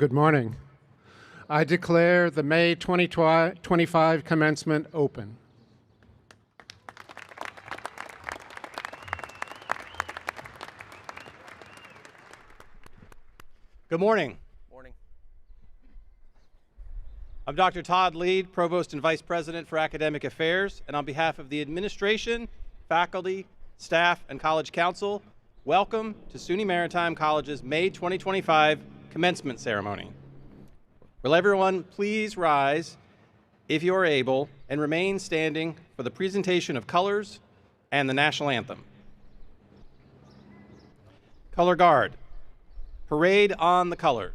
Good morning. I declare the May 2025 commencement open. Good morning. Morning. I'm Dr. Todd Lead, Provost and Vice President for Academic Affairs, and on behalf of the administration, faculty, staff, and College Council, welcome to SUNY Maritime College's May 2025 commencement ceremony. Will everyone please rise, if you are able, and remain standing for the presentation of colors and the national anthem. Color Guard. Parade on the colors.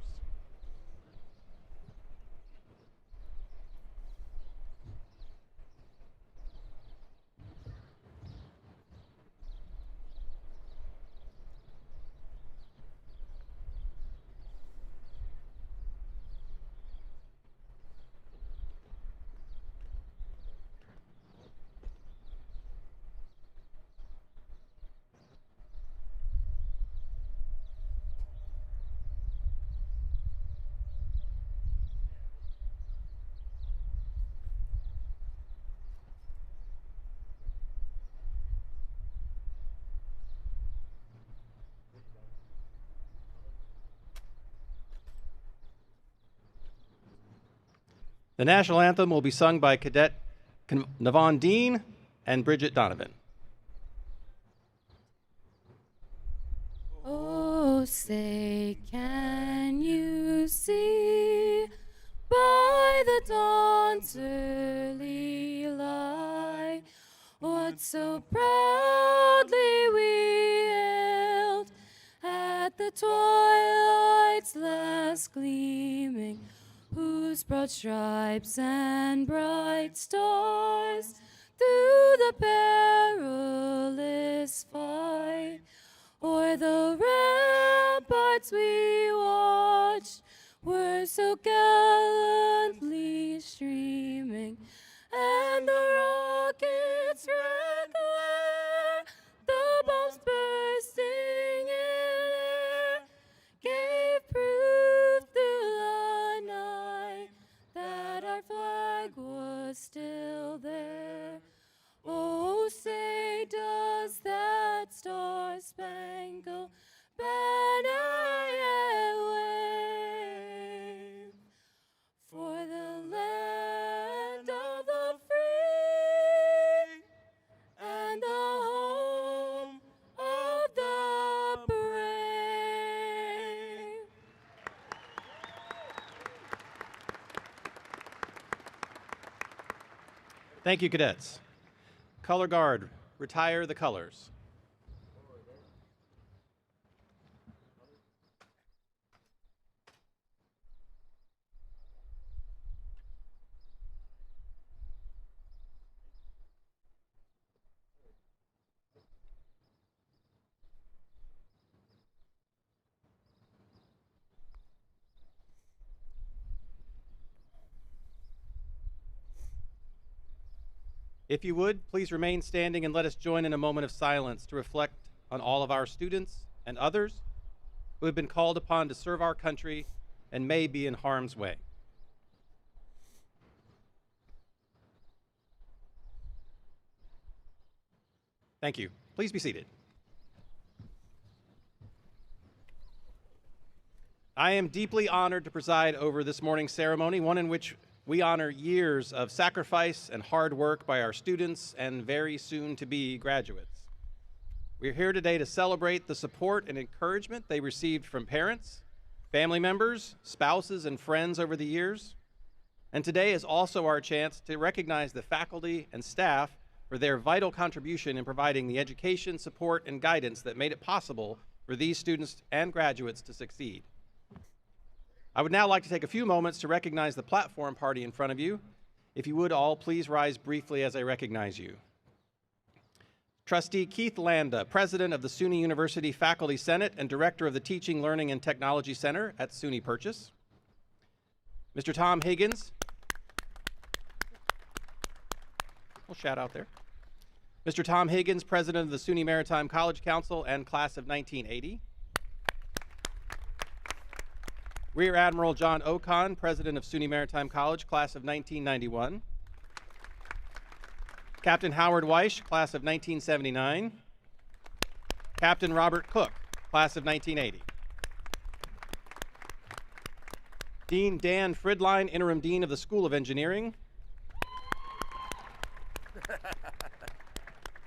The national anthem will be sung by Cadet Navon Dean and Bridget Donovan. Oh, say, can you see by the dawn's early light what so proudly we hailed at the twilight's last gleaming, whose broad stripes and bright stars through the perilous fight o'er the ramparts we watched were so gallantly streaming, and the rockets' red glare, the bombs bursting in air, gave proof through the night that our flag was still there. Oh, say, does that star-spangled banner yet wave for the land of the free and the home of the brave? Thank you, cadets. Color Guard, retire the colors. If you would, please remain standing and let us join in a moment of silence to reflect on all of our students and others who have been called upon to serve our country and may be in harm's way. Thank you. Please be seated. I am deeply honored to preside over this morning's ceremony, one in which we honor years of sacrifice and hard work by our students and very soon-to-be graduates. We're here today to celebrate the support and encouragement they received from parents, family members, spouses, and friends over the years. And today is also our chance to recognize the faculty and staff for their vital contribution in providing the education, support, and guidance that made it possible for these students and graduates to succeed. I would now like to take a few moments to recognize the platform party in front of you. If you would all please rise briefly as I recognize you. Trustee Keith Landa, President of the SUNY University Faculty Senate and Director of the Teaching, Learning, and Technology Center at SUNY Purchase. Mr. Tom Higgins. We'll shout out there. Mr. Tom Higgins, President of the SUNY Maritime College Council and Class of 1980. Rear Admiral John Ocon, President of SUNY Maritime College, class of 1991. Captain Howard Weish, class of 1979. Captain Robert Cook, class of 1980. Dean Dan Fridline, Interim Dean of the School of Engineering.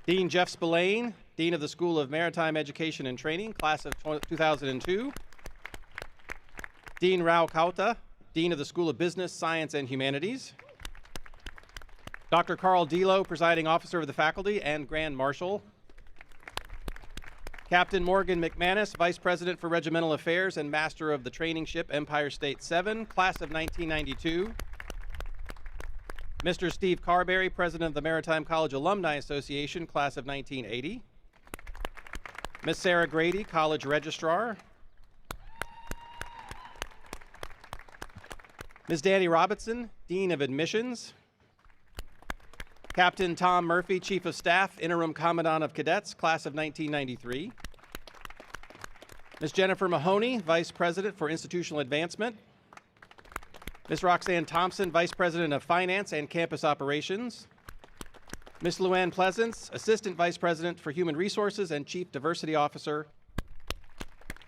Dean Jeff Spillane, Dean of the School of Maritime Education and Training, class of 2002. Dean Rao Kauta, Dean of the School of Business, Science, and Humanities. Dr. Carl Delo, Presiding Officer of the Faculty and Grand Marshal. Captain Morgan McManus, Vice President for Regimental Affairs and Master of the Training Ship Empire State 7, class of 1992. Mr. Steve Carberry, President of the Maritime College Alumni Association, class of 1980. Ms. Sarah Grady, College Registrar. Ms. Danny Robinson, Dean of Admissions. Captain Tom Murphy, Chief of Staff, Interim Commandant of Cadets, class of 1993. Ms. Jennifer Mahoney, Vice President for Institutional Advancement. Ms. Roxanne Thompson, Vice President of Finance and Campus Operations. Ms. Luann Pleasance, Assistant Vice President for Human Resources and Chief Diversity Officer.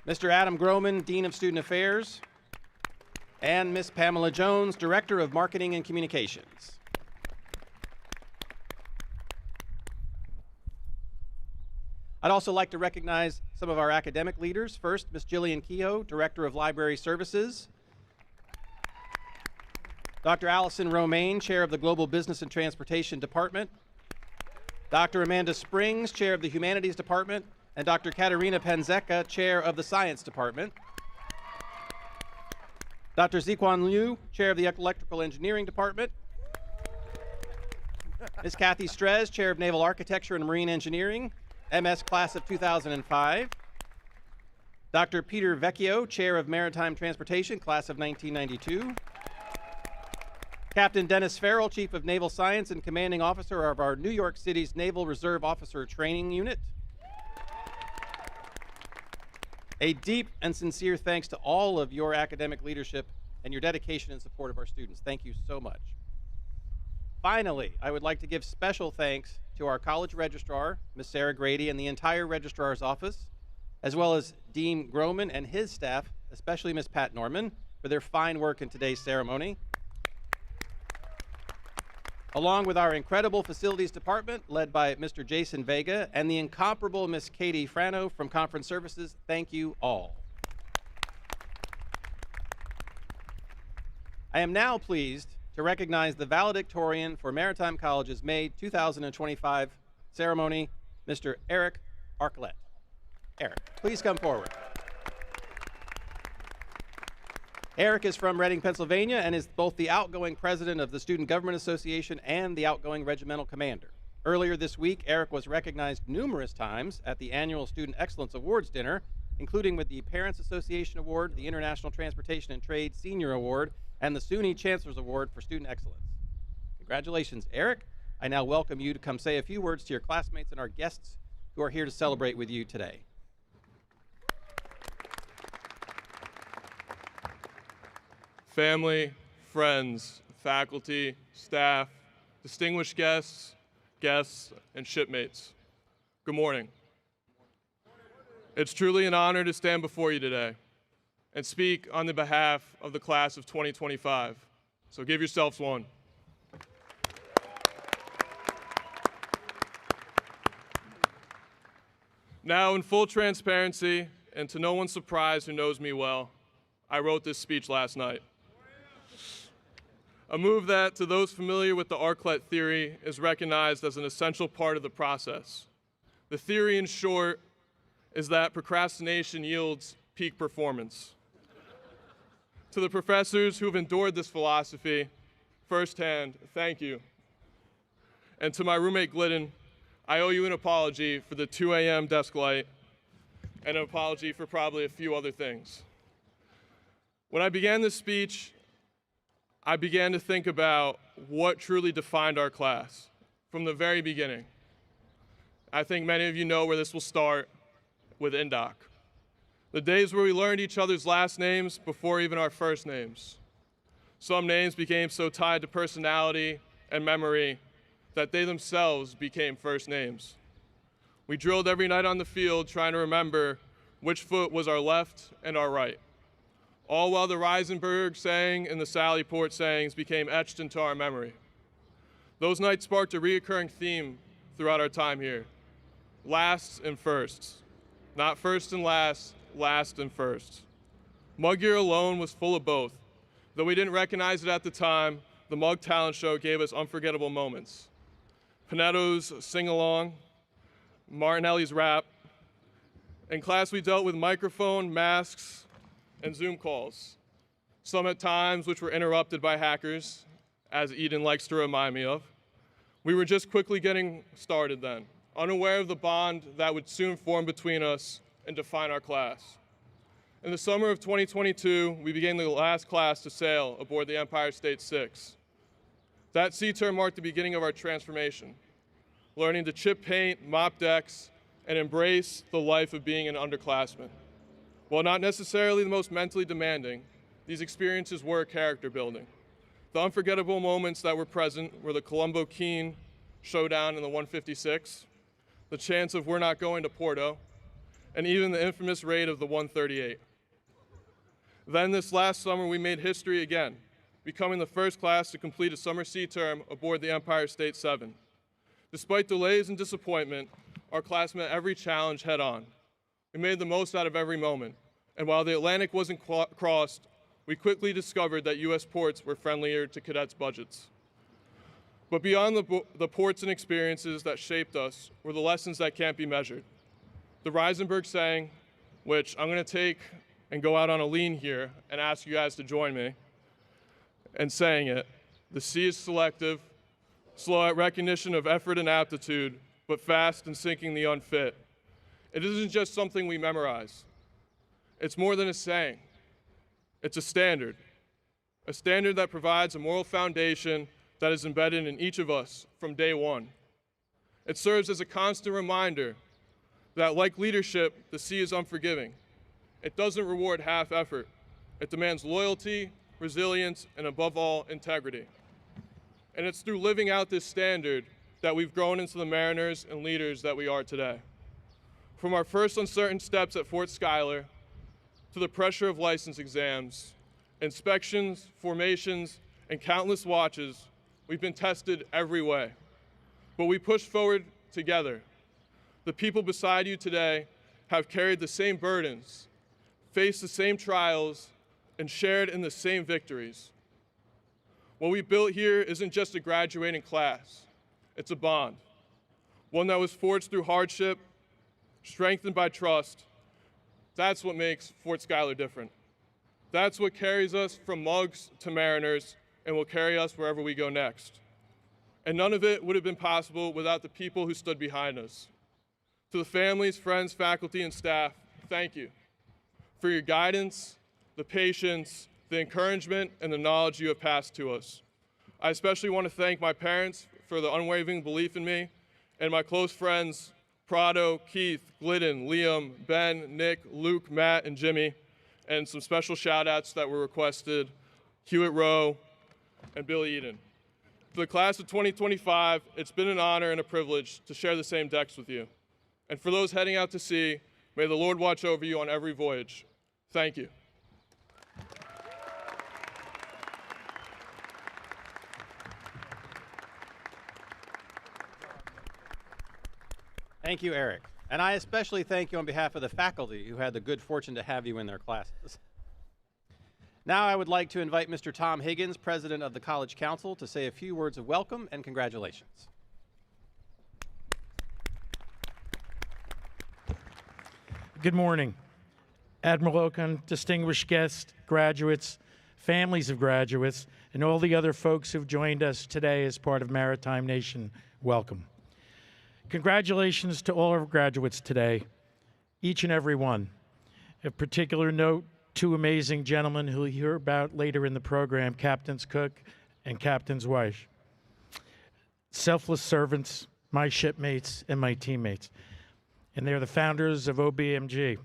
Mr. Adam Groman, Dean of Student Affairs. And Ms. Pamela Jones, Director of Marketing and Communications. I'd also like to recognize some of our academic leaders. First, Ms. Jillian Kehoe, Director of Library Services. Dr. Allison Romaine, Chair of the Global Business and Transportation Department. Dr. Amanda Springs, Chair of the Humanities Department. And Dr. Katerina Panzeka, Chair of the Science Department. Dr. Ziquan Liu, Chair of the Electrical Engineering Department. Ms. Kathy Strez, Chair of Naval Architecture and Marine Engineering, MS class of 2005. Dr. Peter Vecchio, Chair of Maritime Transportation, class of 1992. Captain Dennis Farrell, Chief of Naval Science and Commanding Officer of our New York City's Naval Reserve Officer Training Unit. A deep and sincere thanks to all of your academic leadership and your dedication and support of our students. Thank you so much. Finally, I would like to give special thanks to our college registrar, Ms. Sarah Grady, and the entire registrar's office, as well as Dean Groman and his staff, especially Ms. Pat Norman, for their fine work in today's ceremony. Along with our incredible facilities department, led by Mr. Jason Vega, and the incomparable Ms. Katie Frano from Conference Services, thank you all. I am now pleased to recognize the valedictorian for Maritime College's May 2025 ceremony, Mr. Eric Arklett. Eric, please come forward. Eric is from Reading, Pennsylvania, and is both the outgoing president of the Student Government Association and the outgoing regimental commander. Earlier this week, Eric was recognized numerous times at the annual Student Excellence Awards dinner, including with the Parents Association Award, the International Transportation and Trade Senior Award, and the SUNY Chancellor's Award for Student Excellence. Congratulations, Eric. I now welcome you to come say a few words to your classmates and our guests who are here to celebrate with you today. Family, friends, faculty, staff, distinguished guests, and shipmates. Good morning. It's truly an honor to stand before you today and speak on the behalf of the class of 2025. So give yourselves one. Now, in full transparency, and to no one's surprise who knows me well, I wrote this speech last night. A move that, to those familiar with the Arklett theory, is recognized as an essential part of the process. The theory, in short, is that procrastination yields peak performance. To the professors who have endured this philosophy, firsthand, thank you. And to my roommate Glidden, I owe you an apology for the 2 a.m. desk light and an apology for probably a few other things. When I began this speech, I began to think about what truly defined our class from the very beginning. I think many of you know where this will start with INDOC. The days where we learned each other's last names before even our first names. Some names became so tied to personality and memory that they themselves became first names. We drilled every night on the field trying to remember which foot was our left and our right, all while the Reisenberg saying and the Sallyport sayings became etched into our memory. Those nights sparked a recurring theme throughout our time here: lasts and firsts. Not first and last, last and first. Mug Year alone was full of both. Though we didn't recognize it at the time, the Mug Talent Show gave us unforgettable moments. Panetto's sing-along, Martinelli's rap. In class, we dealt with microphone, masks, and Zoom calls. Some at times which were interrupted by hackers, as Eden likes to remind me of. We were just quickly getting started then, unaware of the bond that would soon form between us and define our class. In the summer of 2022, we began the last class to sail aboard the Empire State 6. That sea turn marked the beginning of our transformation, learning to chip paint, mop decks, and embrace the life of being an underclassman. While not necessarily the most mentally demanding, these experiences were character building. The unforgettable moments that were present were the Colombo-Keene showdown in the 156, the chance of we're not going to Porto, and even the infamous raid of the 138. Then this last summer, we made history again, becoming the first class to complete a summer sea term aboard the Empire State 7. Despite delays and disappointment, our class met every challenge head on. We made the most out of every moment, and while the Atlantic wasn't crossed, we quickly discovered that U.S. ports were friendlier to cadets' budgets. But beyond the ports and experiences that shaped us were the lessons that can't be measured. The Reisenberg saying, which I'm going to take and go out on a lean here and ask you guys to join me, and saying it: the sea is selective, slow at recognition of effort and aptitude, but fast in sinking the unfit. It isn't just something we memorize. It's more than a saying. It's a standard that provides a moral foundation that is embedded in each of us from day one. It serves as a constant reminder that, like leadership, the sea is unforgiving. It doesn't reward half effort. It demands loyalty, resilience, and above all, integrity. And it's through living out this standard that we've grown into the mariners and leaders that we are today. From our first uncertain steps at Fort Schuyler, to the pressure of license exams, inspections, formations, and countless watches, we've been tested every way. But we pushed forward together. The people beside you today have carried the same burdens, faced the same trials, and shared in the same victories. What we built here isn't just a graduating class, it's a bond. One that was forged through hardship, strengthened by trust. That's what makes Fort Schuyler different. That's what carries us from mugs to mariners and will carry us wherever we go next. And none of it would have been possible without the people who stood behind us. To the families, friends, faculty, and staff, thank you for your guidance, the patience, the encouragement, and the knowledge you have passed to us. I especially want to thank my parents for the unwavering belief in me, and my close friends, Prado, Keith, Glidden, Liam, Ben, Nick, Luke, Matt, and Jimmy, and some special shout-outs that were requested, Hewitt Rowe and Billy Eden. For the class of 2025, it's been an honor and a privilege to share the same decks with you. And for those heading out to sea, may the Lord watch over you on every voyage. Thank you. Thank you, Eric. And I especially thank you on behalf of the faculty who had the good fortune to have you in their classes. Now I would like to invite Mr. Tom Higgins, President of the College Council, to say a few words of welcome and congratulations. Good morning. Admiral Okun, distinguished guests, graduates, families of graduates, and all the other folks who've joined us today as part of Maritime Nation, welcome. Congratulations to all our graduates today, each and every one. Of particular note, two amazing gentlemen who you'll hear about later in the program, Captains Cook and Captain's Weish. Selfless servants, my shipmates and my teammates. And they're the founders of OBMG.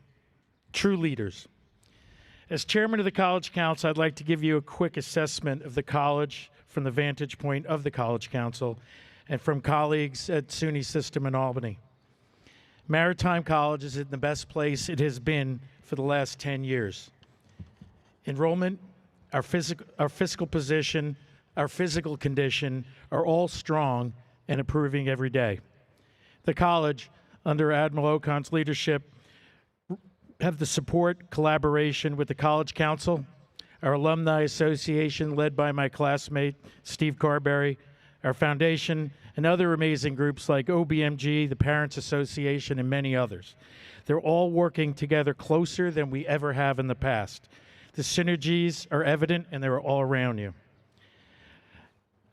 true leaders. As chairman of the College Council, I'd like to give you a quick assessment of the college from the vantage point of the College Council and from colleagues at SUNY system in Albany. Maritime College is in the best place it has been for the last 10 years. Enrollment, our fiscal position, our physical condition are all strong and improving every day. The college, under Admiral Ocon's leadership, have the support, collaboration with the College Council, our Alumni Association led by my classmate Steve Carberry, our foundation, and other amazing groups like OBMG, the Parents Association, and many others. They're all working together closer than we ever have in the past. The synergies are evident and they're all around you.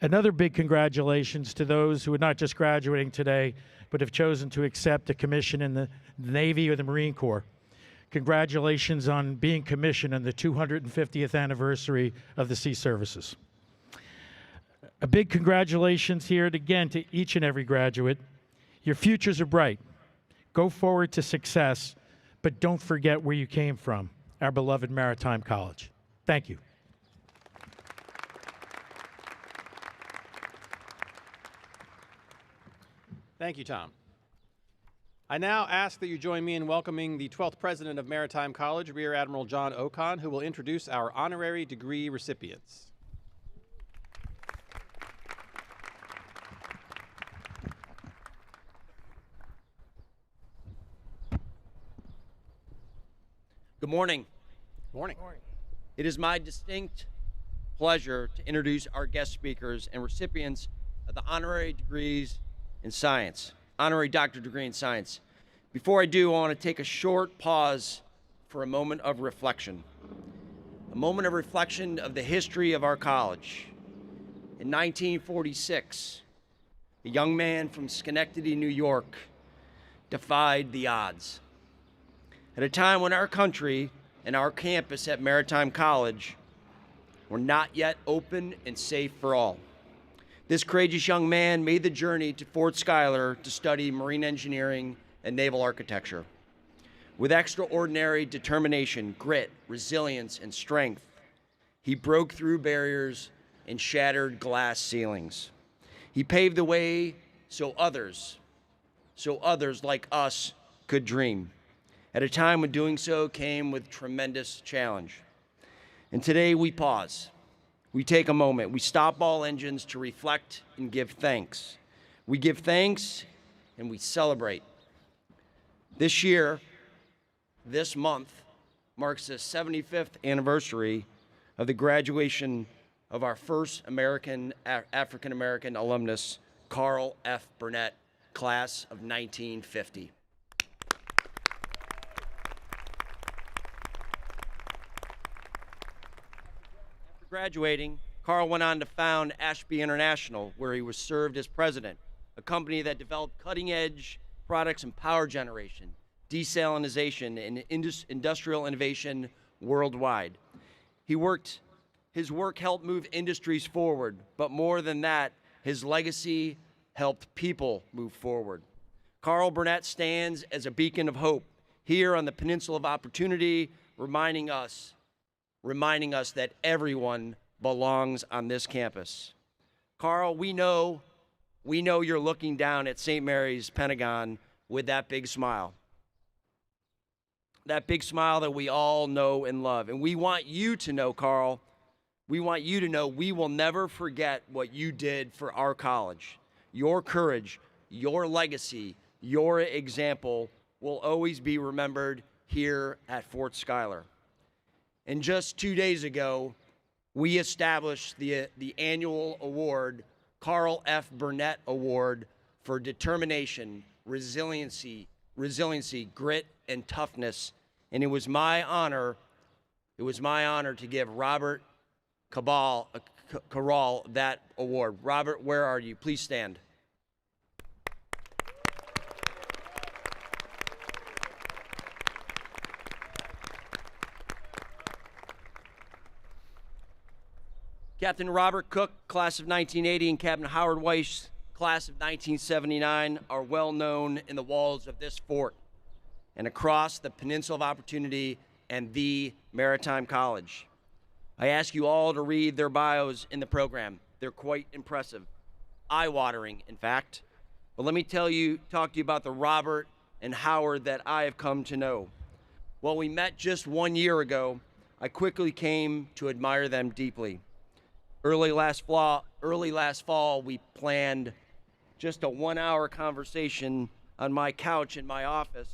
Another big congratulations to those who are not just graduating today, but have chosen to accept a commission in the Navy or the Marine Corps. Congratulations on being commissioned on the 250th anniversary of the Sea Services. A big congratulations here again to each and every graduate. Your futures are bright. Go forward to success, but don't forget where you came from, our beloved Maritime College. Thank you. Thank you, Tom. I now ask that you join me in welcoming the 12th President of Maritime College, Rear Admiral John Ocon, who will introduce our honorary degree recipients. Good morning. Morning. It is my distinct pleasure to introduce our guest speakers and recipients of the honorary degrees in science, honorary doctorate degree in science. Before I do, I want to take a short pause for a moment of reflection. A moment of reflection of the history of our college. In 1946, a young man from Schenectady, New York, defied the odds. At a time when our country and our campus at Maritime College were not yet open and safe for all. This courageous young man made the journey to Fort Schuyler to study marine engineering and naval architecture. With extraordinary determination, grit, resilience, and strength, he broke through barriers and shattered glass ceilings. He paved the way so others like us could dream, at a time when doing so came with tremendous challenge. And today we pause. We take a moment. We stop all engines to reflect and give thanks. We give thanks and we celebrate. This year, this month, marks the 75th anniversary of the graduation of our first African-American alumnus, Carl F. Burnett, class of 1950. Graduating, Carl went on to found Ashby International, where he was served as president, a company that developed cutting-edge products in power generation, desalination, and industrial innovation worldwide. His work helped move industries forward, but more than that, his legacy helped people move forward. Carl Burnett stands as a beacon of hope here on the Peninsula of Opportunity, reminding us that everyone belongs on this campus. Carl, we know you're looking down at St. Mary's Pentagon with that big smile. That big smile that we all know and love. And we want you to know, Carl, we want you to know we will never forget what you did for our college. Your courage, your legacy, your example will always be remembered here at Fort Schuyler. And just 2 days ago, we established the annual award, Carl F. Burnett Award for determination, resiliency, grit, and toughness. And it was my honor to give Robert Cabral that award. Robert, where are you? Please stand. Captain Robert Cook, class of 1980, and Captain Howard Weiss, class of 1979, are well known in the walls of this fort. and across the Peninsula of Opportunity and the Maritime College. I ask you all to read their bios in the program. They're quite impressive, eye-watering, in fact. But let me talk to you about the Robert and Howard that I have come to know. While we met just 1 year ago, I quickly came to admire them deeply. Early last fall, we planned just a 1-hour conversation on my couch in my office.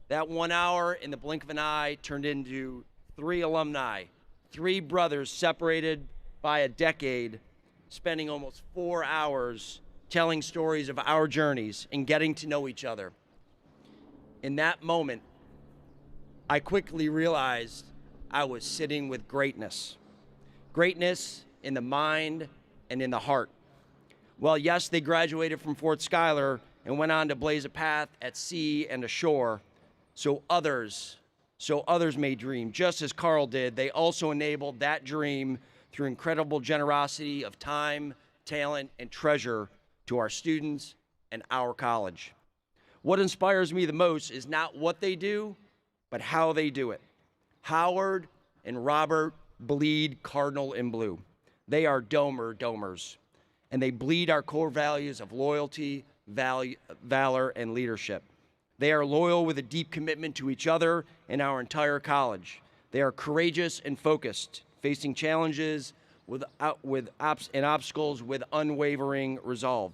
That 1 hour, in the blink of an eye, turned into 3 alumni, 3 brothers separated by a decade, spending almost 4 hours telling stories of our journeys and getting to know each other. In that moment, I quickly realized I was sitting with greatness. Greatness in the mind and in the heart. Well, yes, they graduated from Fort Schuyler and went on to blaze a path at sea and ashore, so others may dream. Just as Carl did, they also enabled that dream through incredible generosity of time, talent, and treasure to our students and our college. What inspires me the most is not what they do, but how they do it. Howard and Robert bleed cardinal in blue. They are domers, and they bleed our core values of loyalty, valor, and leadership. They are loyal with a deep commitment to each other and our entire college. They are courageous and focused, facing challenges and obstacles with unwavering resolve.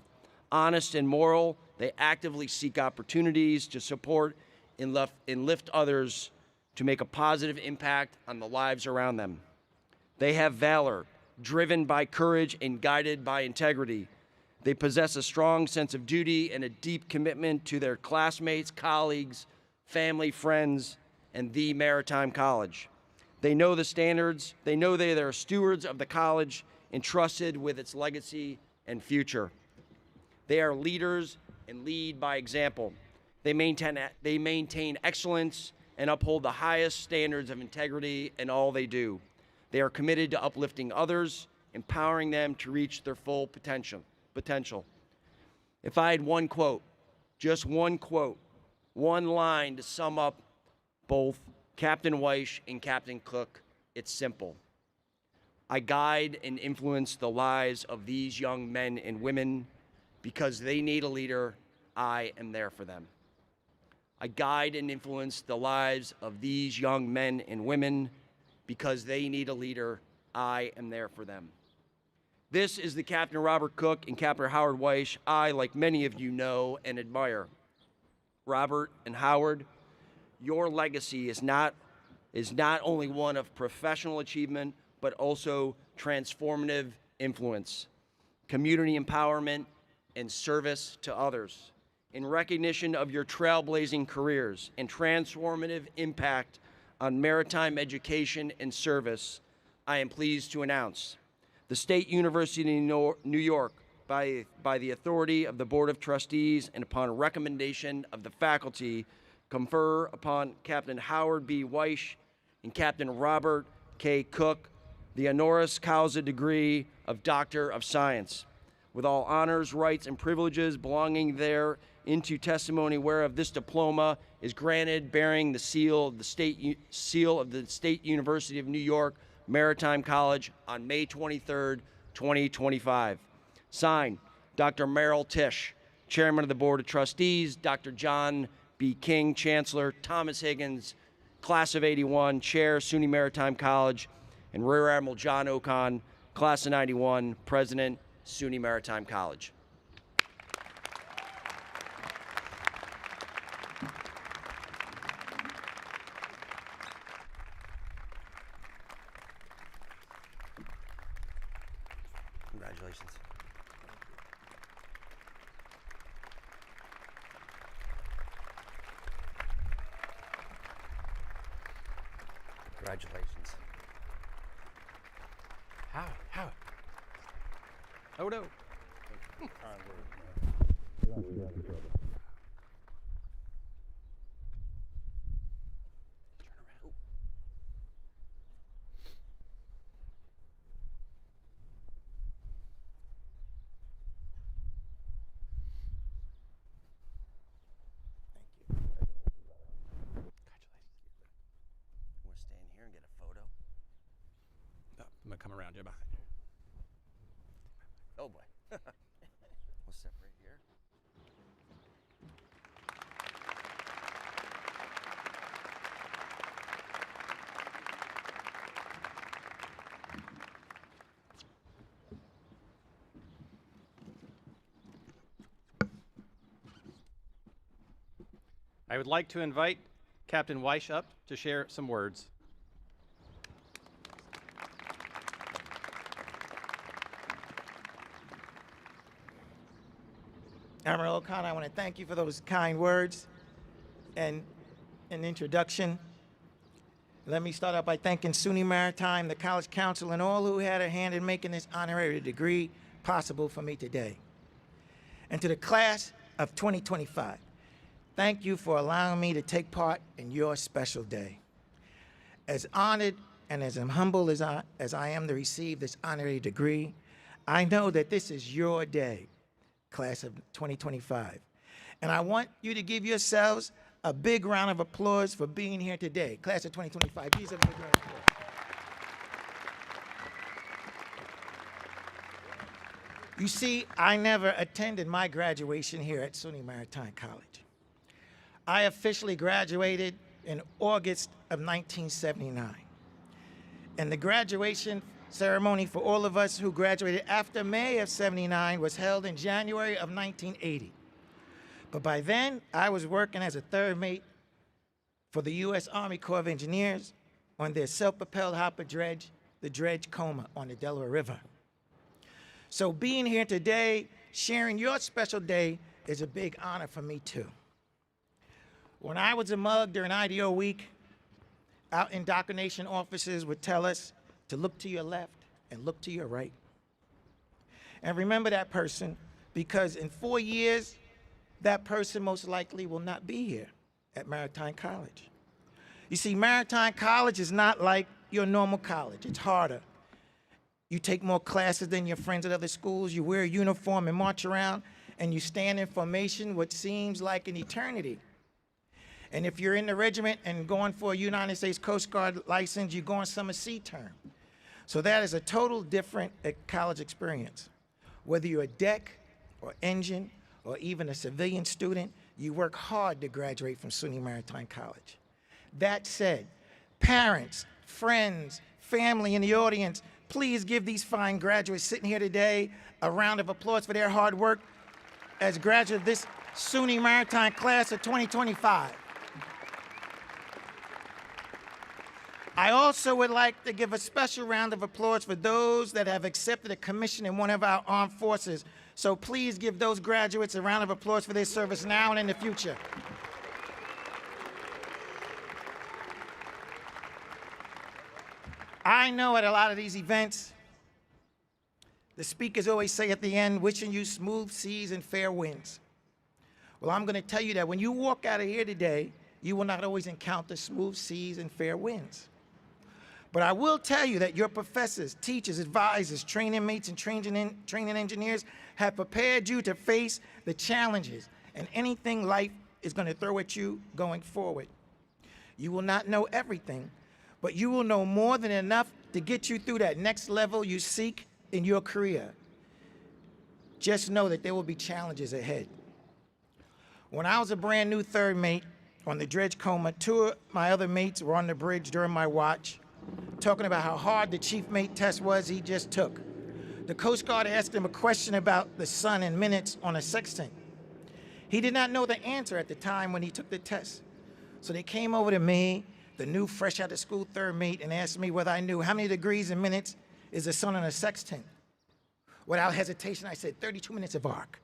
Honest and moral, they actively seek opportunities to support and lift others to make a positive impact on the lives around them. They have valor, driven by courage and guided by integrity. They possess a strong sense of duty and a deep commitment to their classmates, colleagues, family, friends, and the Maritime College. They know the standards. They know they are stewards of the college entrusted with its legacy and future. They are leaders and lead by example. They maintain excellence and uphold the highest standards of integrity in all they do. They are committed to uplifting others, empowering them to reach their full potential. If I had one quote, just one quote, one line to sum up both Captain Weish and Captain Cook, it's simple. I guide and influence the lives of these young men and women because they need a leader. I am there for them. I guide and influence the lives of these young men and women because they need a leader. I am there for them. This is the Captain Robert Cook and Captain Howard Weish I, like many of you, know and admire. Robert and Howard, your legacy is not only one of professional achievement, but also transformative influence, community empowerment, and service to others. In recognition of your trailblazing careers and transformative impact on maritime education and service, I am pleased to announce the State University of New York, by the authority of the Board of Trustees and upon recommendation of the faculty, confer upon Captain Howard B. Weish and Captain Robert K. Cook the honoris causa degree of Doctor of Science, with all honors, rights, and privileges belonging there into testimony whereof this diploma is granted bearing the seal of the State University of New York Maritime College on May 23rd, 2025. Signed, Dr. Merrill Tisch, Chairman of the Board of Trustees, Dr. John B. King, Chancellor, Thomas Higgins, Class of '81, Chair, SUNY Maritime College, and Rear Admiral John Ocon, Class of '91, President, SUNY Maritime College. Congratulations. Congratulations. How? Oh no. come around you behind you. Oh boy. We'll separate here. I would like to invite Captain Weish up to share some words. Admiral O'Connor, I want to thank you for those kind words and an introduction. Let me start out by thanking SUNY Maritime, the College Council, and all who had a hand in making this honorary degree possible for me today. And to the class of 2025, thank you for allowing me to take part in your special day. As honored and as humble as I am to receive this honorary degree, I know that this is your day, class of 2025. And I want you to give yourselves a big round of applause for being here today. Class of 2025, please have a big round of applause. You see, I never attended my graduation here at SUNY Maritime College. I officially graduated in August of 1979. And the graduation ceremony for all of us who graduated after May of '79 was held in January of 1980. But by then, I was working as a third mate for the U.S. Army Corps of Engineers on their self-propelled hopper dredge, the Dredge Coma on the Delaware River. So being here today, sharing your special day, is a big honor for me too. When I was a mug during IDO week, out indoctrination officers would tell us to look to your left and look to your right. And remember that person, because in 4 years, that person most likely will not be here at Maritime College. You see, Maritime College is not like your normal college. It's harder. You take more classes than your friends at other schools. You wear a uniform and march around, and you stand in formation what seems like an eternity. And if you're in the regiment and going for a United States Coast Guard license, you go on summer sea term. So that is a total different college experience. Whether you're a deck or engine or even a civilian student, you work hard to graduate from SUNY Maritime College. That said, parents, friends, family in the audience, please give these fine graduates sitting here today a round of applause for their hard work as graduates of this SUNY Maritime class of 2025. I also would like to give a special round of applause for those that have accepted a commission in one of our armed forces. So please give those graduates a round of applause for their service now and in the future. I know at a lot of these events, the speakers always say at the end, wishing you smooth seas and fair winds. Well, I'm going to tell you that when you walk out of here today, you will not always encounter smooth seas and fair winds. But I will tell you that your professors, teachers, advisors, training mates, and training engineers have prepared you to face the challenges and anything life is going to throw at you going forward. You will not know everything, but you will know more than enough to get you through that next level you seek in your career. Just know that there will be challenges ahead. When I was a brand new third mate on the Dredge Coma, 2 of my other mates were on the bridge during my watch, talking about how hard the chief mate test was he just took. The Coast Guard asked him a question about the sun and minutes on a sextant. He did not know the answer at the time when he took the test. So they came over to me, the new fresh out of school third mate, and asked me whether I knew how many degrees and minutes is the sun on a sextant. Without hesitation, I said 32 minutes of arc.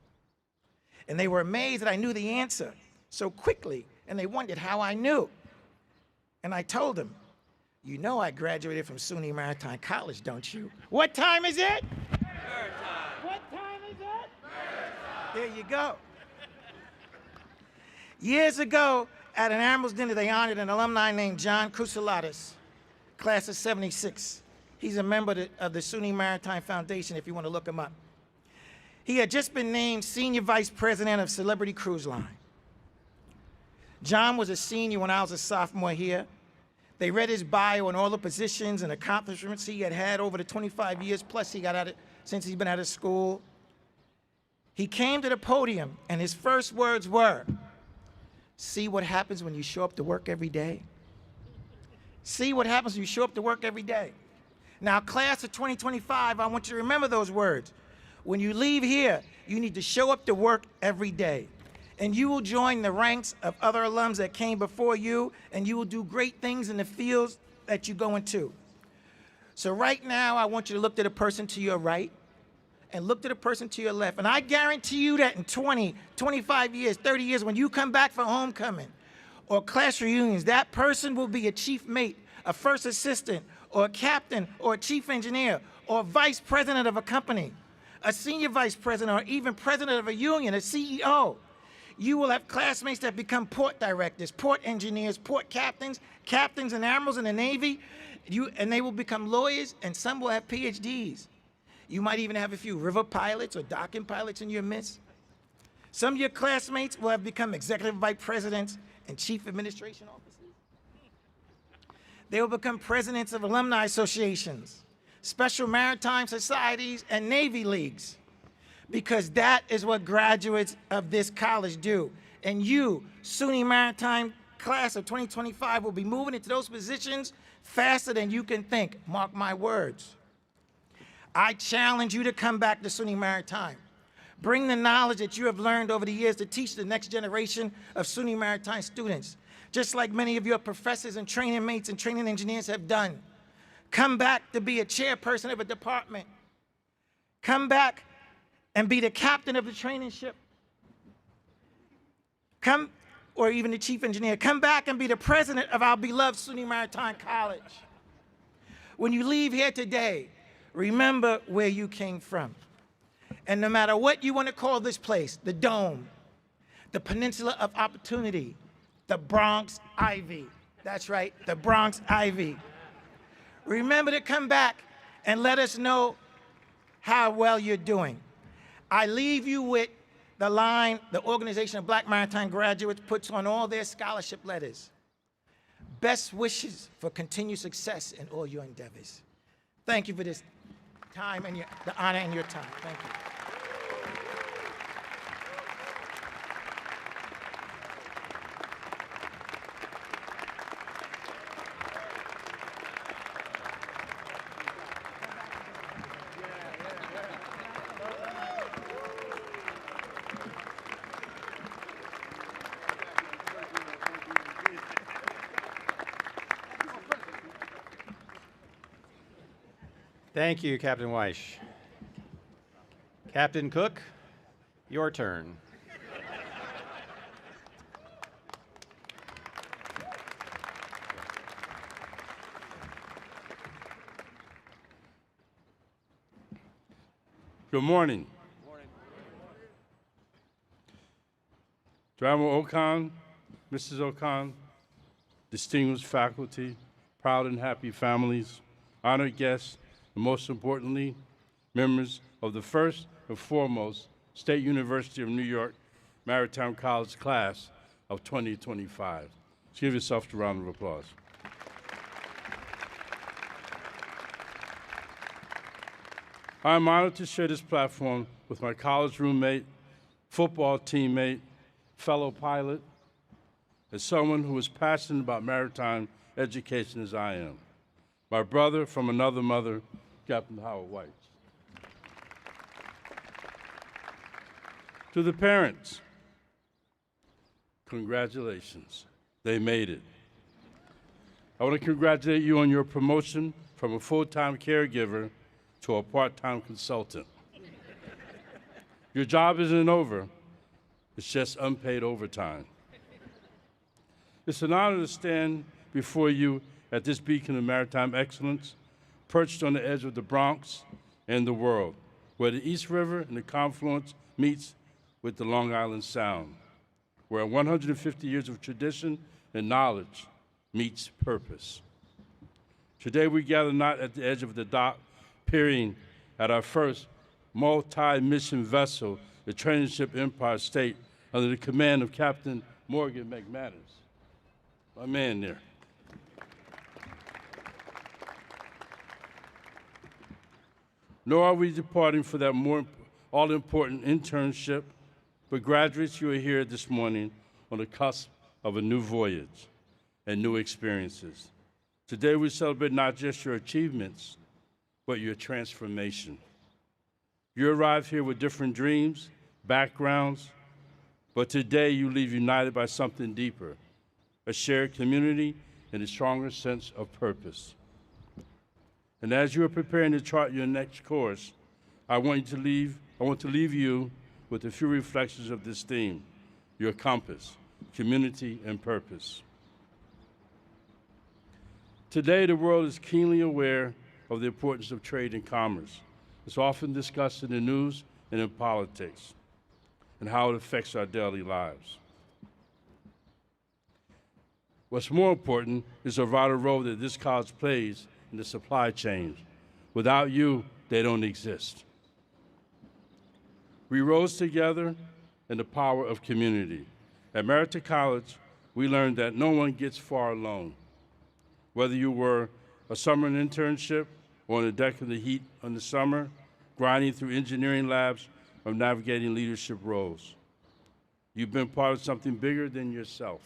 And they were amazed that I knew the answer so quickly, and they wondered how I knew. And I told them, you know I graduated from SUNY Maritime College, don't you? What time is it? Maritime. What time is it? Maritime. There you go. Years ago, at an Admiral's dinner, they honored an alumni named John Crucilatus, class of '76. He's a member of the SUNY Maritime Foundation, if you want to look him up. He had just been named Senior Vice President of Celebrity Cruise Line. John was a senior when I was a sophomore here. They read his bio and all the positions and accomplishments he had over the 25 years plus he got out of, since he's been out of school. He came to the podium and his first words were, "See what happens when you show up to work every day? See what happens when you show up to work every day." Now, class of 2025, I want you to remember those words. When you leave here, you need to show up to work every day. And you will join the ranks of other alums that came before you, and you will do great things in the fields that you go into. So right now, I want you to look to the person to your right and look to the person to your left. And I guarantee you that in 20, 25 years, 30 years, when you come back for homecoming or class reunions, that person will be a chief mate, a first assistant, or a captain, or a chief engineer, or a vice president of a company, a senior vice president, or even president of a union, a CEO. You will have classmates that become port directors, port engineers, port captains, captains and admirals in the Navy, and they will become lawyers, and some will have PhDs. You might even have a few river pilots or docking pilots in your midst. Some of your classmates will have become executive vice presidents and chief administration officers. They will become presidents of alumni associations, special maritime societies, and Navy leagues, because that is what graduates of this college do. And you, SUNY Maritime class of 2025, will be moving into those positions faster than you can think. Mark my words. I challenge you to come back to SUNY Maritime. Bring the knowledge that you have learned over the years to teach the next generation of SUNY Maritime students, just like many of your professors and training mates and training engineers have done. Come back to be a chairperson of a department. Come back and be the captain of the training ship. Come, or even the chief engineer. Come back and be the president of our beloved SUNY Maritime College. When you leave here today, remember where you came from. And no matter what you want to call this place, the Dome, the Peninsula of Opportunity, the Bronx Ivy. That's right, the Bronx Ivy. Remember to come back and let us know how well you're doing. I leave you with the line the Organization of Black Maritime Graduates puts on all their scholarship letters. Best wishes for continued success in all your endeavors. Thank you for this time and the honor and your time. Thank you. Thank you, Captain Weish. Captain Cook, your turn. Good morning. Driver Okan, Mrs. Okan, distinguished faculty, proud and happy families, honored guests, and most importantly, members of the first and foremost State University of New York Maritime College class of 2025. Let's give yourself a round of applause. I'm honored to share this platform with my college roommate, football teammate, fellow pilot, and someone who is passionate about maritime education as I am. My brother from another mother, Captain Howard White. To the parents, congratulations, they made it. I want to congratulate you on your promotion from a full-time caregiver to a part-time consultant. Your job isn't over, it's just unpaid overtime. It's an honor to stand before you at this beacon of maritime excellence, perched on the edge of the Bronx and the world, where the East River and the confluence meets with the Long Island Sound, where 150 years of tradition and knowledge meets purpose. Today we gather not at the edge of the dock, peering at our first multi-mission vessel, the training ship Empire State, under the command of Captain Morgan McManus. My man there. nor are we departing for that more all-important internship, but graduates, you are here this morning on the cusp of a new voyage and new experiences. Today we celebrate not just your achievements, but your transformation. You arrive here with different dreams, backgrounds, but today you leave united by something deeper, a shared community and a stronger sense of purpose. And as you are preparing to chart your next course, I want to leave you with a few reflections of this theme, your compass, community, and purpose. Today, the world is keenly aware of the importance of trade and commerce. It's often discussed in the news and in politics, and how it affects our daily lives. What's more important is the vital role that this college plays in the supply chain. Without you, they don't exist. We rose together in the power of community. At Merita College, we learned that no one gets far alone. Whether you were a summer internship or on the deck of the heat in the summer, grinding through engineering labs or navigating leadership roles, you've been part of something bigger than yourself.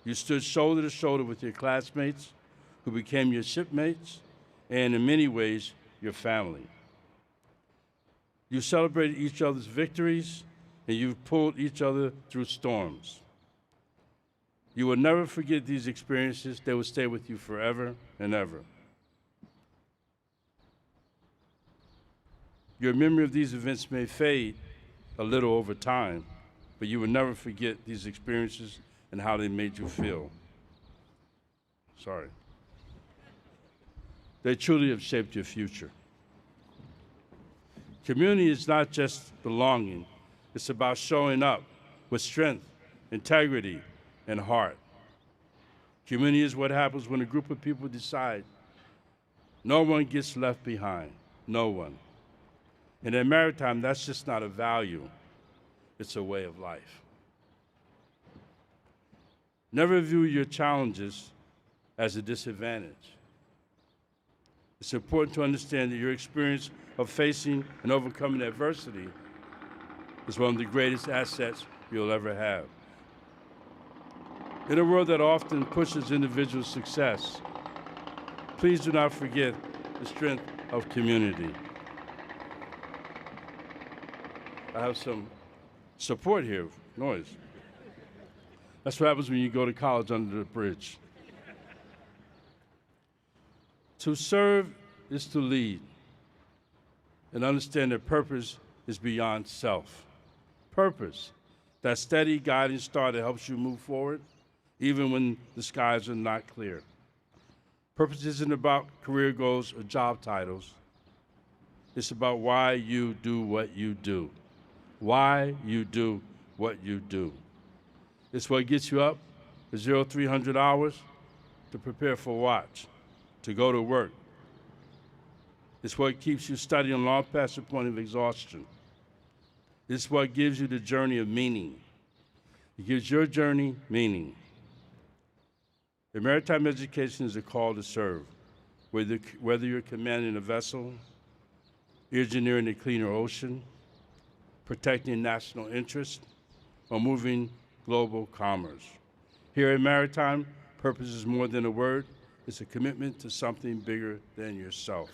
You stood shoulder to shoulder with your classmates who became your shipmates and in many ways, your family. You celebrated each other's victories and you've pulled each other through storms. You will never forget these experiences. They will stay with you forever and ever. Your memory of these events may fade a little over time, but you will never forget these experiences and how they made you feel. Sorry. They truly have shaped your future. Community is not just belonging. It's about showing up with strength, integrity, and heart. Community is what happens when a group of people decide no one gets left behind, no one. And at Maritime, that's just not a value, it's a way of life. Never view your challenges as a disadvantage. It's important to understand that your experience of facing and overcoming adversity is one of the greatest assets you'll ever have. In a world that often pushes individual success, please do not forget the strength of community. I have some support here, noise. That's what happens when you go to college under the bridge. To serve is to lead, and understand that purpose is beyond self. Purpose, that steady guiding star that helps you move forward, even when the skies are not clear. Purpose isn't about career goals or job titles. It's about why you do what you do. Why you do what you do. It's what gets you up at 0300 hours to prepare for watch, to go to work. It's what keeps you studying long past the point of exhaustion. It's what gives you the journey of meaning. It gives your journey meaning. The maritime education is a call to serve, whether you're commanding a vessel, engineering a cleaner ocean, protecting national interests, or moving global commerce. Here at Maritime, purpose is more than a word. It's a commitment to something bigger than yourself.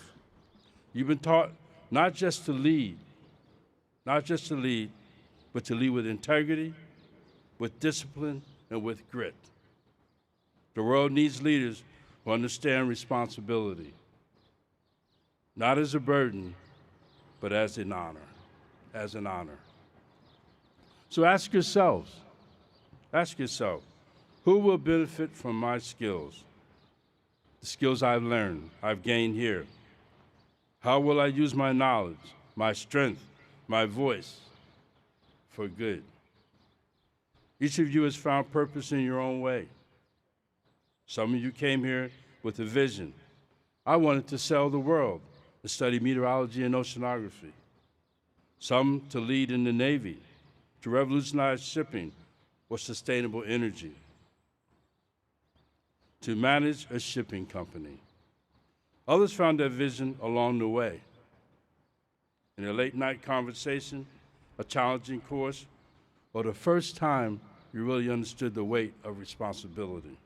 You've been taught not just to lead, but to lead with integrity, with discipline, and with grit. The world needs leaders who understand responsibility, not as a burden, but as an honor, So ask yourself, who will benefit from my skills? The skills I've learned, I've gained here. How will I use my knowledge, my strength, my voice for good? Each of you has found purpose in your own way. Some of you came here with a vision. I wanted to sail the world, to study meteorology and oceanography. Some to lead in the Navy, to revolutionize shipping or sustainable energy, to manage a shipping company. Others found their vision along the way, in a late night conversation, a challenging course, or the first time you really understood the weight of responsibility.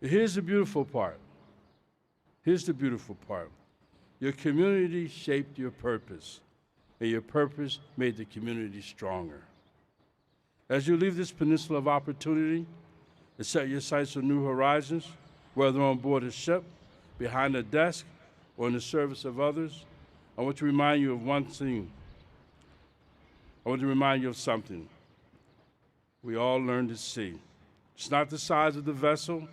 Here's the beautiful part. Here's the beautiful part. Your community shaped your purpose, and your purpose made the community stronger. As you leave this peninsula of opportunity and set your sights on new horizons, whether on board a ship, behind a desk, or in the service of others, I want to remind you of one thing. I want to remind you of something we all learned at sea. It's not the size of the vessel,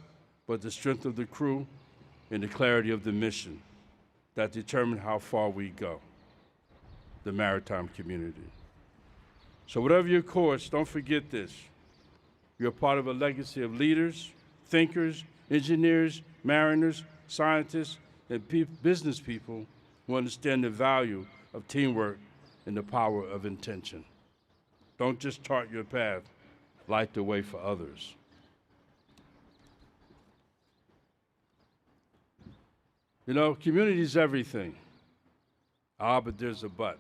but the strength of the crew and the clarity of the mission that determine how far we go, the maritime community. So whatever your course, don't forget this. You're part of a legacy of leaders, thinkers, engineers, mariners, scientists, and business people who understand the value of teamwork and the power of intention. Don't just chart your path, light the way for others. You know, community is everything. Ah, but there's a but.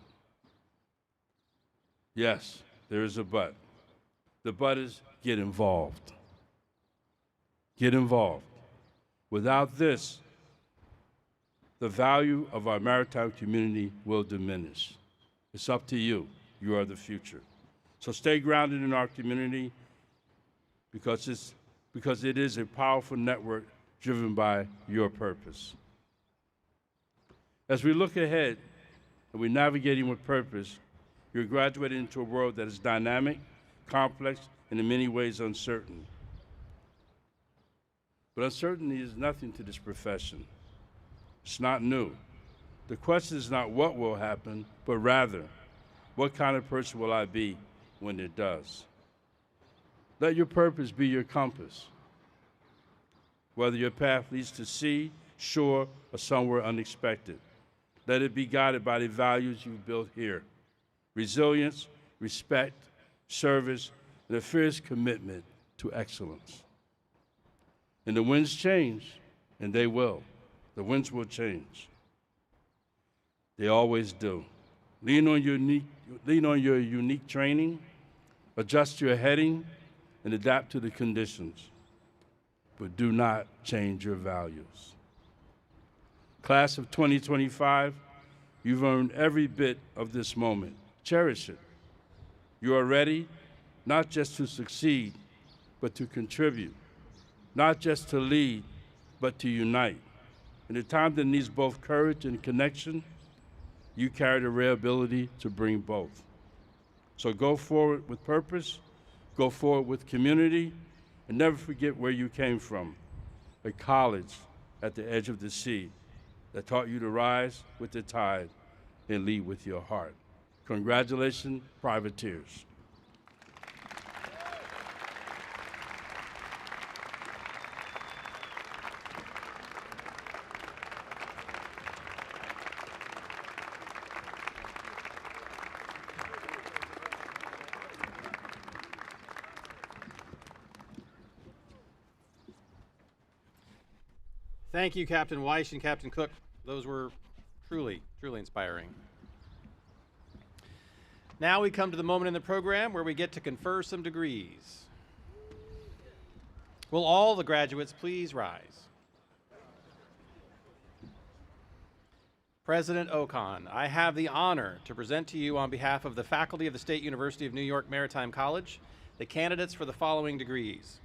Yes, there is a but. The but is get involved. Get involved. Without this, the value of our maritime community will diminish. It's up to you. You are the future. So stay grounded in our community because it is a powerful network driven by your purpose. As we look ahead and we're navigating with purpose, you're graduating into a world that is dynamic, complex, and in many ways uncertain. But uncertainty is nothing to this profession. It's not new. The question is not what will happen, but rather, what kind of person will I be when it does? Let your purpose be your compass. Whether your path leads to sea, shore, or somewhere unexpected, let it be guided by the values you've built here: resilience, respect, service, and a fierce commitment to excellence. And the winds change, and they will. The winds will change. They always do. Lean on your unique training, adjust your heading, and adapt to the conditions. But do not change your values. Class of 2025, you've earned every bit of this moment. Cherish it. You are ready not just to succeed, but to contribute. Not just to lead, but to unite. In a time that needs both courage and connection, you carry the rare ability to bring both. So go forward with purpose, go forward with community, and never forget where you came from. A college at the edge of the sea that taught you to rise with the tide and lead with your heart. Congratulations, privateers. Thank you, Captain Weiss and Captain Cook. Those were truly, truly inspiring. Now we come to the moment in the program where we get to confer some degrees. Will all the graduates please rise? President Ocon, I have the honor to present to you on behalf of the faculty of the State University of New York Maritime College the candidates for the following degrees: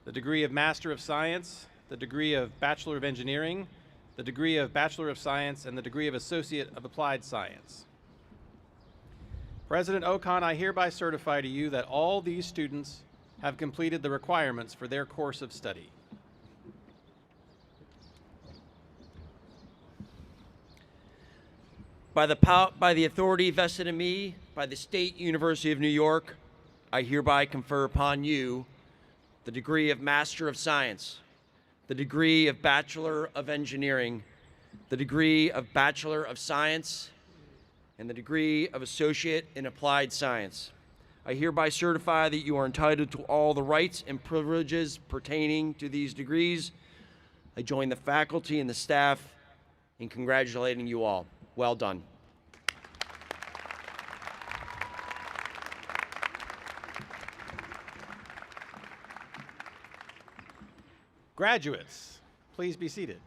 the degree of Master of Science, the degree of Bachelor of Engineering, the degree of Bachelor of Science, and the degree of Associate of Applied Science. President Ocon, I hereby certify to you that all these students have completed the requirements for their course of study. By the authority vested in me by the State University of New York, I hereby confer upon you the degree of Master of Science, the degree of Bachelor of Engineering, the degree of Bachelor of Science, and the degree of Associate in Applied Science. I hereby certify that you are entitled to all the rights and privileges pertaining to these degrees. I join the faculty and the staff in congratulating you all. Well done. Graduates, please be seated.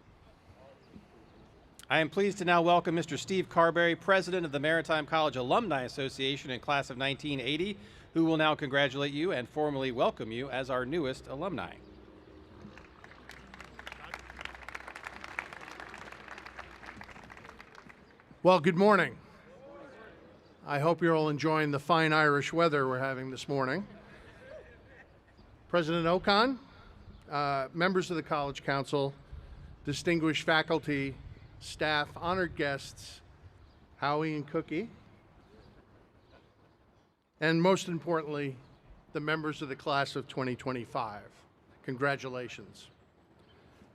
I am pleased to now welcome Mr. Steve Carberry, President of the Maritime College Alumni Association in class of 1980, who will now congratulate you and formally welcome you as our newest alumni. Well, good morning. I hope you're all enjoying the fine Irish weather we're having this morning. President Okon, members of the College Council, distinguished faculty, staff, honored guests, Howie and Cookie, and most importantly, the members of the class of 2025. Congratulations.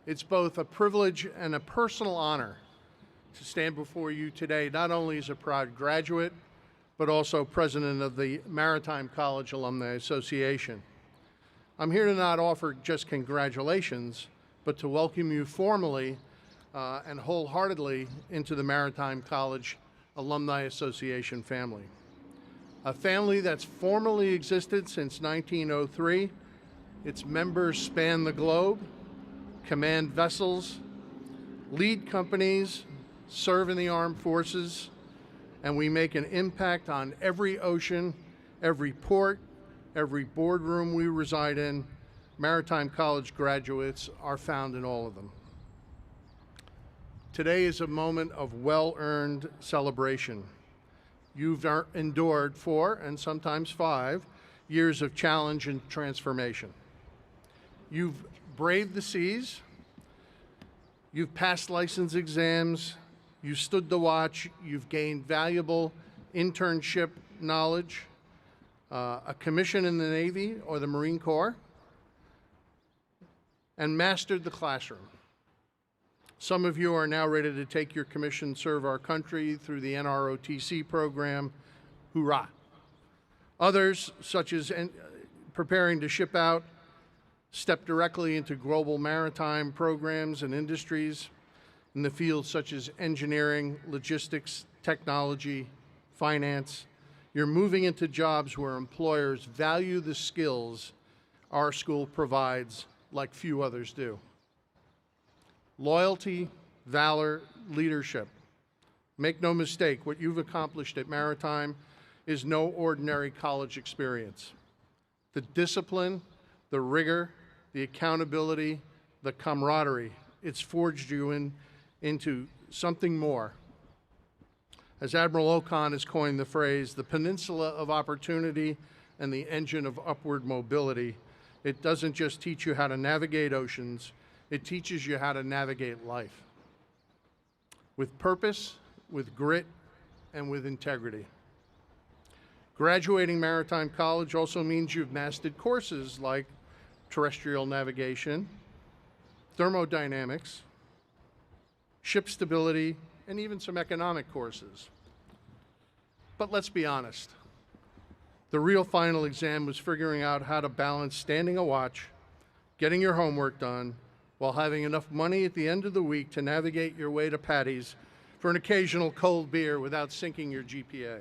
It's both a privilege and a personal honor to stand before you today, not only as a proud graduate, but also president of the Maritime College Alumni Association. I'm here to not offer just congratulations, but to welcome you formally and wholeheartedly into the Maritime College Alumni Association family. A family that's formally existed since 1903. Its members span the globe, command vessels, lead companies, serve in the armed forces, and we make an impact on every ocean, every port, every boardroom we reside in. Maritime College graduates are found in all of them. Today is a moment of well-earned celebration. You've endured 4 and sometimes 5 years of challenge and transformation. You've braved the seas, you've passed license exams, you've stood the watch, you've gained valuable internship knowledge, a commission in the Navy or the Marine Corps, and mastered the classroom. Some of you are now ready to take your commission, serve our country through the NROTC program. Hoorah. Others, such as preparing to ship out, step directly into global maritime programs and industries in the fields such as engineering, logistics, technology, finance. You're moving into jobs where employers value the skills our school provides like few others do. Loyalty, valor, leadership. Make no mistake, what you've accomplished at Maritime is no ordinary college experience. The discipline, the rigor, the accountability, the camaraderie, it's forged you into something more. As Admiral Okon has coined the phrase, the peninsula of opportunity and the engine of upward mobility. It doesn't just teach you how to navigate oceans, it teaches you how to navigate life. With purpose, with grit, and with integrity. Graduating Maritime College also means you've mastered courses like terrestrial navigation, thermodynamics, ship stability, and even some economic courses. But let's be honest. The real final exam was figuring out how to balance standing a watch, getting your homework done, while having enough money at the end of the week to navigate your way to Patty's for an occasional cold beer without sinking your GPA.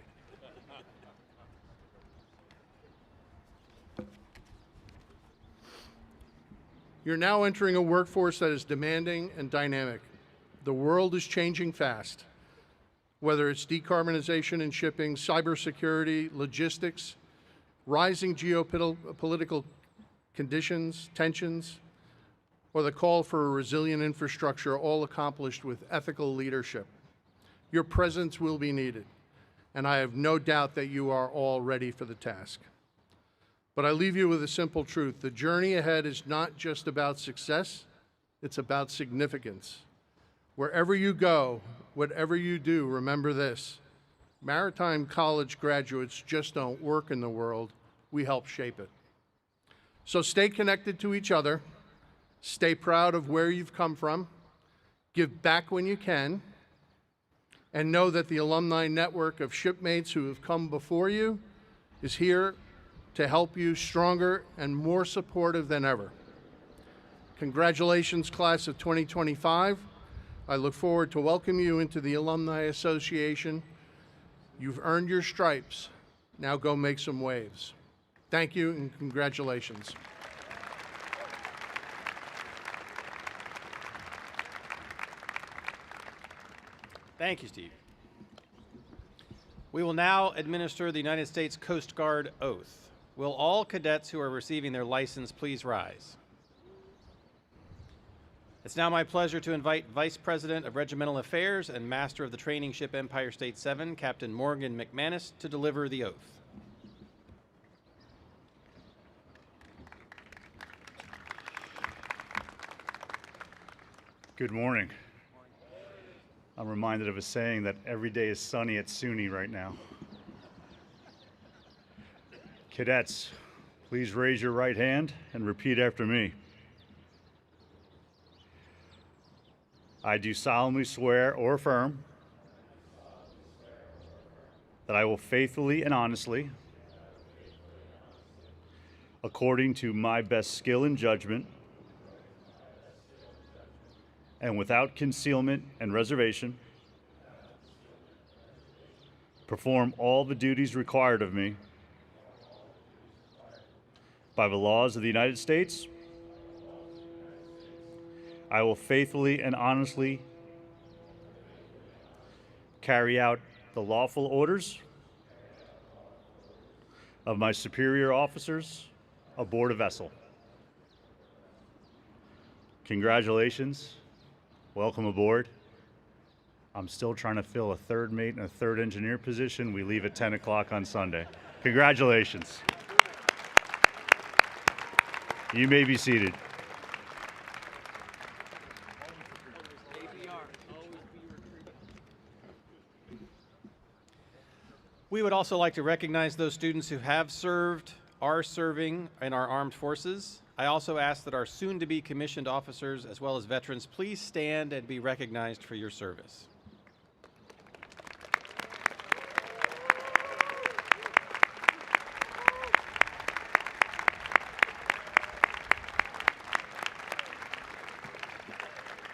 You're now entering a workforce that is demanding and dynamic. The world is changing fast, whether it's decarbonization in shipping, cybersecurity, logistics, rising geopolitical conditions, tensions, or the call for a resilient infrastructure, all accomplished with ethical leadership. Your presence will be needed, and I have no doubt that you are all ready for the task. But I leave you with a simple truth. The journey ahead is not just about success, it's about significance. Wherever you go, whatever you do, remember this. Maritime College graduates just don't work in the world, we help shape it. So stay connected to each other, stay proud of where you've come from, give back when you can, and know that the alumni network of shipmates who have come before you is here to help you stronger and more supportive than ever. Congratulations, class of 2025. I look forward to welcoming you into the Alumni Association. You've earned your stripes. Now go make some waves. Thank you and congratulations. Thank you, Steve. We will now administer the United States Coast Guard oath. Will all cadets who are receiving their license please rise? It's now my pleasure to invite Vice President of Regimental Affairs and Master of the Training Ship Empire State 7, Captain Morgan McManus, to deliver the oath. Good morning. I'm reminded of a saying that every day is sunny at SUNY right now. Cadets, please raise your right hand and repeat after me. I do solemnly swear or affirm that I will faithfully and honestly, according to my best skill and judgment, and without concealment and reservation, perform all the duties required of me by the laws of the United States. I will faithfully and honestly carry out the lawful orders of my superior officers aboard a vessel. Congratulations. Welcome aboard. I'm still trying to fill a third mate and a third engineer position. We leave at 10 o'clock on Sunday. Congratulations. You may be seated. We would also like to recognize those students who have served, are serving in our armed forces. I also ask that our soon-to-be commissioned officers, as well as veterans, please stand and be recognized for your service.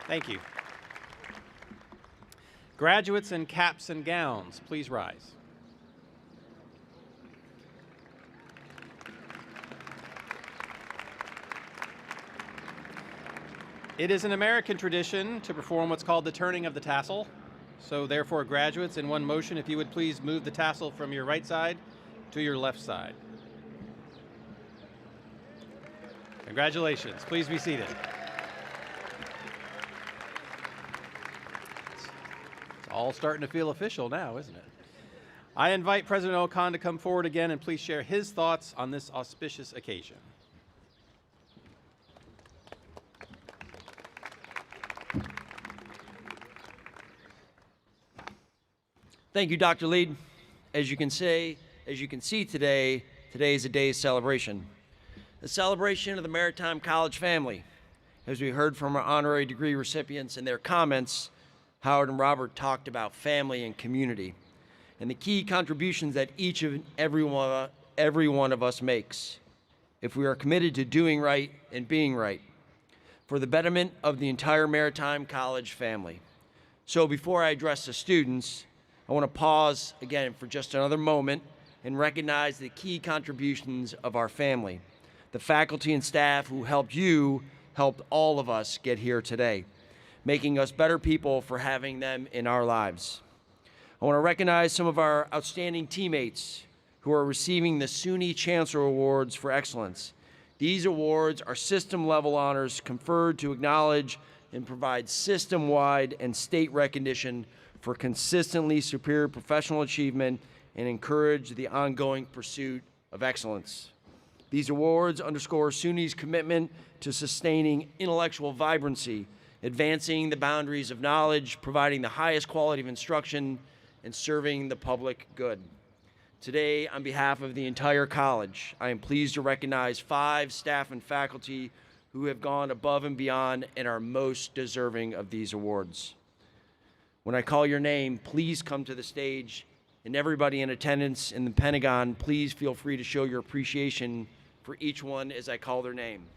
Thank you. Graduates in caps and gowns, please rise. It is an American tradition to perform what's called the turning of the tassel. So therefore, graduates, in one motion, if you would please move the tassel from your right side to your left side. Congratulations. Please be seated. It's all starting to feel official now, isn't it? I invite President Ocon to come forward again and please share his thoughts on this auspicious occasion. Thank you, Dr. Lead. As you can see today is a day of celebration. A celebration of the Maritime College family. As we heard from our honorary degree recipients in their comments, Howard and Robert talked about family and community and the key contributions that each and every one of us makes if we are committed to doing right and being right for the betterment of the entire Maritime College family. So before I address the students, I want to pause again for just another moment and recognize the key contributions of our family, the faculty and staff who helped all of us get here today, making us better people for having them in our lives. I want to recognize some of our outstanding teammates who are receiving the SUNY Chancellor Awards for Excellence. These awards are system-level honors conferred to acknowledge and provide system-wide and state recognition for consistently superior professional achievement and encourage the ongoing pursuit of excellence. These awards underscore SUNY's commitment to sustaining intellectual vibrancy, advancing the boundaries of knowledge, providing the highest quality of instruction, and serving the public good. Today, on behalf of the entire college, I am pleased to recognize 5 staff and faculty who have gone above and beyond and are most deserving of these awards. When I call your name, please come to the stage, and everybody in attendance in the Pentagon, please feel free to show your appreciation for each one as I call their name.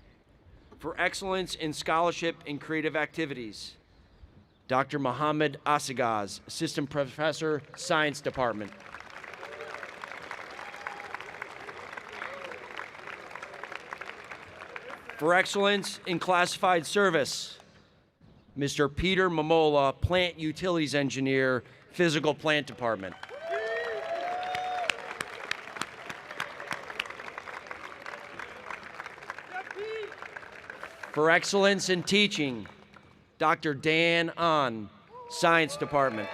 For excellence in scholarship and creative activities, Dr. Mohammed Asagaz, Assistant Professor, Science Department. For excellence in classified service, Mr. Peter Momola, Plant Utilities Engineer, Physical Plant Department. For excellence in teaching, Dr. Dan Ahn, Science Department.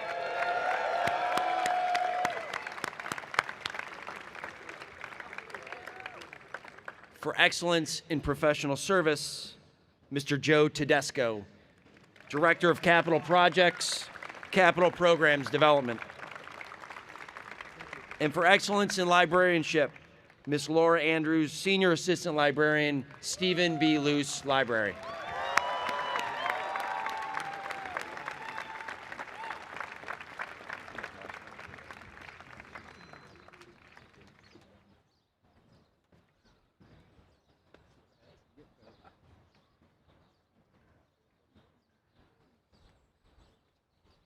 For excellence in professional service, Mr. Joe Tedesco, Director of Capital Projects, Capital Programs Development. And for excellence in librarianship, Ms. Laura Andrews, Senior Assistant Librarian, Stephen B. Luce Library.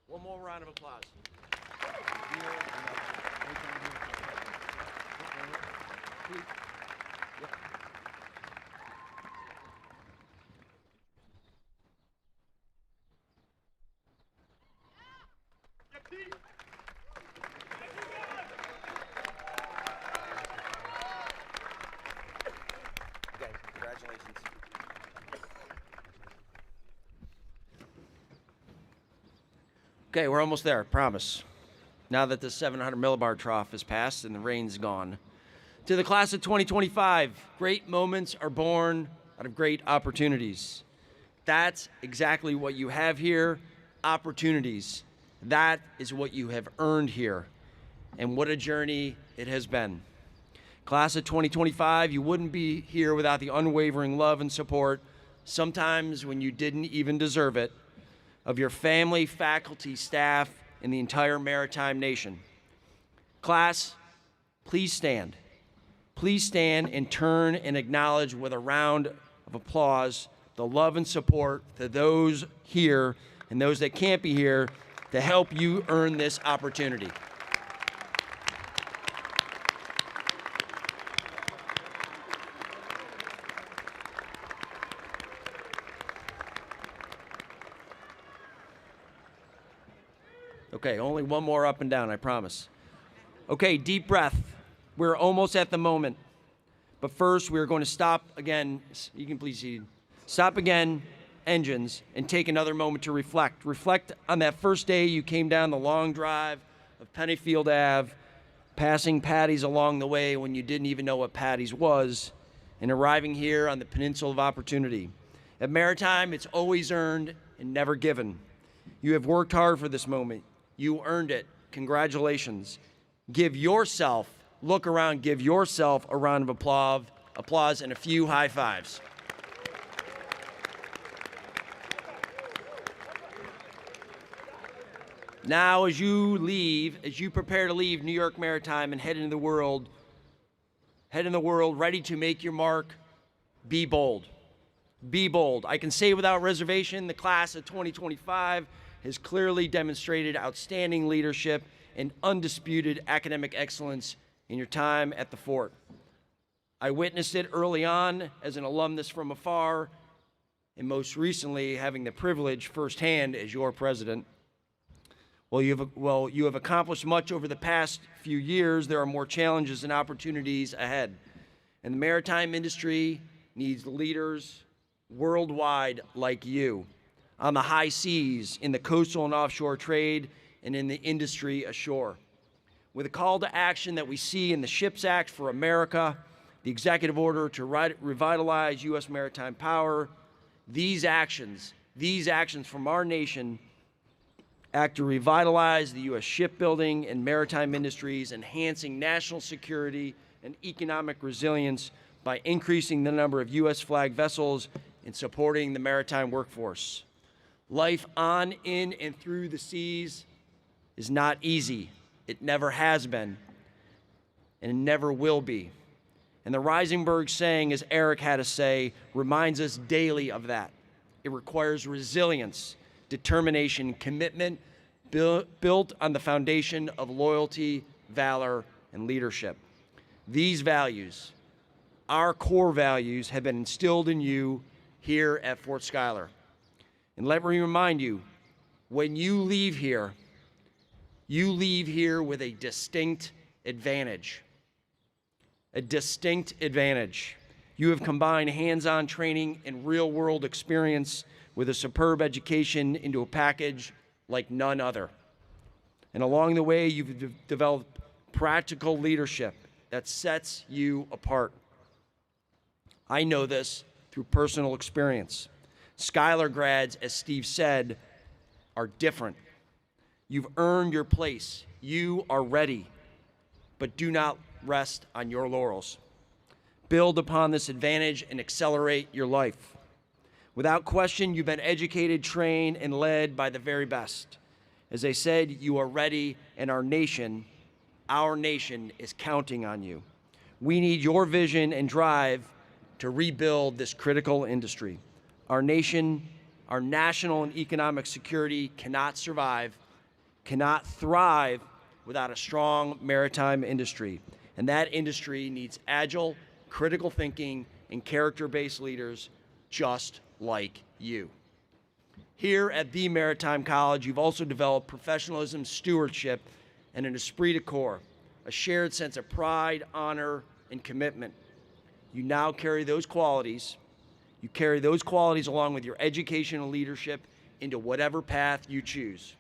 One more round of applause. Okay, congratulations. Okay, we're almost there, promise. Now that the 700 millibar trough is passed and the rain's gone. To the class of 2025, great moments are born out of great opportunities. That's exactly what you have here, opportunities. That is what you have earned here. And what a journey it has been. Class of 2025, you wouldn't be here without the unwavering love and support, sometimes when you didn't even deserve it, of your family, faculty, staff, and the entire maritime nation. Class, please stand. Please stand and turn and acknowledge with a round of applause the love and support to those here and those that can't be here to help you earn this opportunity. Okay, only one more up and down, I promise. Okay, deep breath. We're almost at the moment. But first, we're going to stop again. You can please see. Stop again, engines, and take another moment to reflect. Reflect on that first day you came down the long drive of Pennyfield Ave, passing Patty's along the way when you didn't even know what Patty's was, and arriving here on the Peninsula of Opportunity. At Maritime, it's always earned and never given. You have worked hard for this moment. You earned it. Congratulations. Give yourself, look around, give yourself a round of applause and a few high fives. Now, as you prepare to leave New York Maritime and head into the world, ready to make your mark, be bold. Be bold. I can say without reservation, the class of 2025 has clearly demonstrated outstanding leadership and undisputed academic excellence in your time at the fort. I witnessed it early on as an alumnus from afar, and most recently having the privilege firsthand as your president. While you have accomplished much over the past few years, there are more challenges and opportunities ahead. And the maritime industry needs leaders worldwide like you, on the high seas, in the coastal and offshore trade, and in the industry ashore. With a call to action that we see in the Ships Act for America, the executive order to revitalize U.S. maritime power, these actions from our nation act to revitalize the U.S. shipbuilding and maritime industries, enhancing national security and economic resilience by increasing the number of U.S. flag vessels and supporting the maritime workforce. Life on, in, and through the seas is not easy. It never has been, and it never will be. And the Reisenberg saying, as Eric had to say, reminds us daily of that. It requires resilience, determination, commitment, built on the foundation of loyalty, valor, and leadership. These values, our core values, have been instilled in you here at Fort Schuyler. And let me remind you, when you leave here with a distinct advantage. A distinct advantage. You have combined hands-on training and real-world experience with a superb education into a package like none other. And along the way, you've developed practical leadership that sets you apart. I know this through personal experience. Schuyler grads, as Steve said, are different. You've earned your place. You are ready, but do not rest on your laurels. Build upon this advantage and accelerate your life. Without question, you've been educated, trained, and led by the very best. As I said, you are ready, and our nation is counting on you. We need your vision and drive to rebuild this critical industry. Our nation, our national and economic security cannot thrive without a strong maritime industry. And that industry needs agile, critical thinking, and character-based leaders just like you. Here at the Maritime College, you've also developed professionalism, stewardship, and an esprit de corps, a shared sense of pride, honor, and commitment. You now carry those qualities. You carry those qualities along with your education and leadership into whatever path you choose.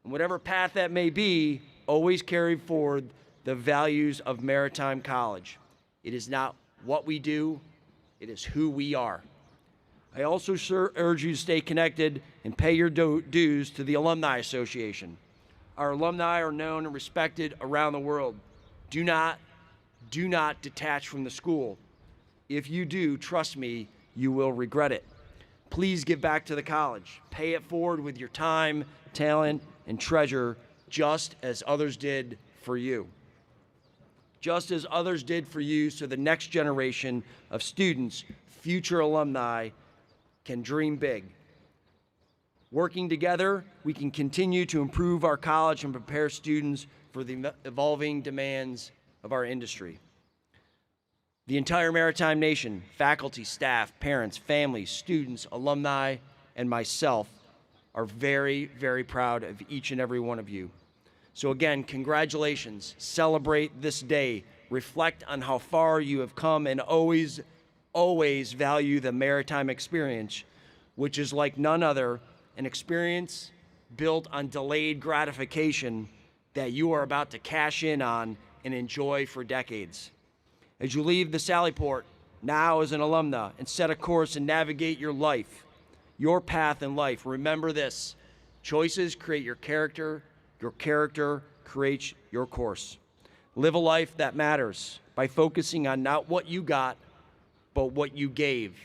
And whatever path that may be, always carry forward the values of Maritime College. It is not what we do, it is who we are. I also urge you to stay connected and pay your dues to the Alumni Association. Our alumni are known and respected around the world. Do not detach from the school. If you do, trust me, you will regret it. Please give back to the college. Pay it forward with your time, talent, and treasure, just as others did for you. Just as others did for you, so the next generation of students, future alumni, can dream big. Working together, we can continue to improve our college and prepare students for the evolving demands of our industry. The entire Maritime Nation, faculty, staff, parents, families, students, alumni, and myself are very, very proud of each and every one of you. So again, congratulations. Celebrate this day. Reflect on how far you have come, and always value the maritime experience, which is like none other, an experience built on delayed gratification that you are about to cash in on and enjoy for decades. As you leave the Sallyport, now as an alumna, and set a course and navigate your life, your path in life, remember this: choices create your character creates your course. Live a life that matters by focusing on not what you got, but what you gave,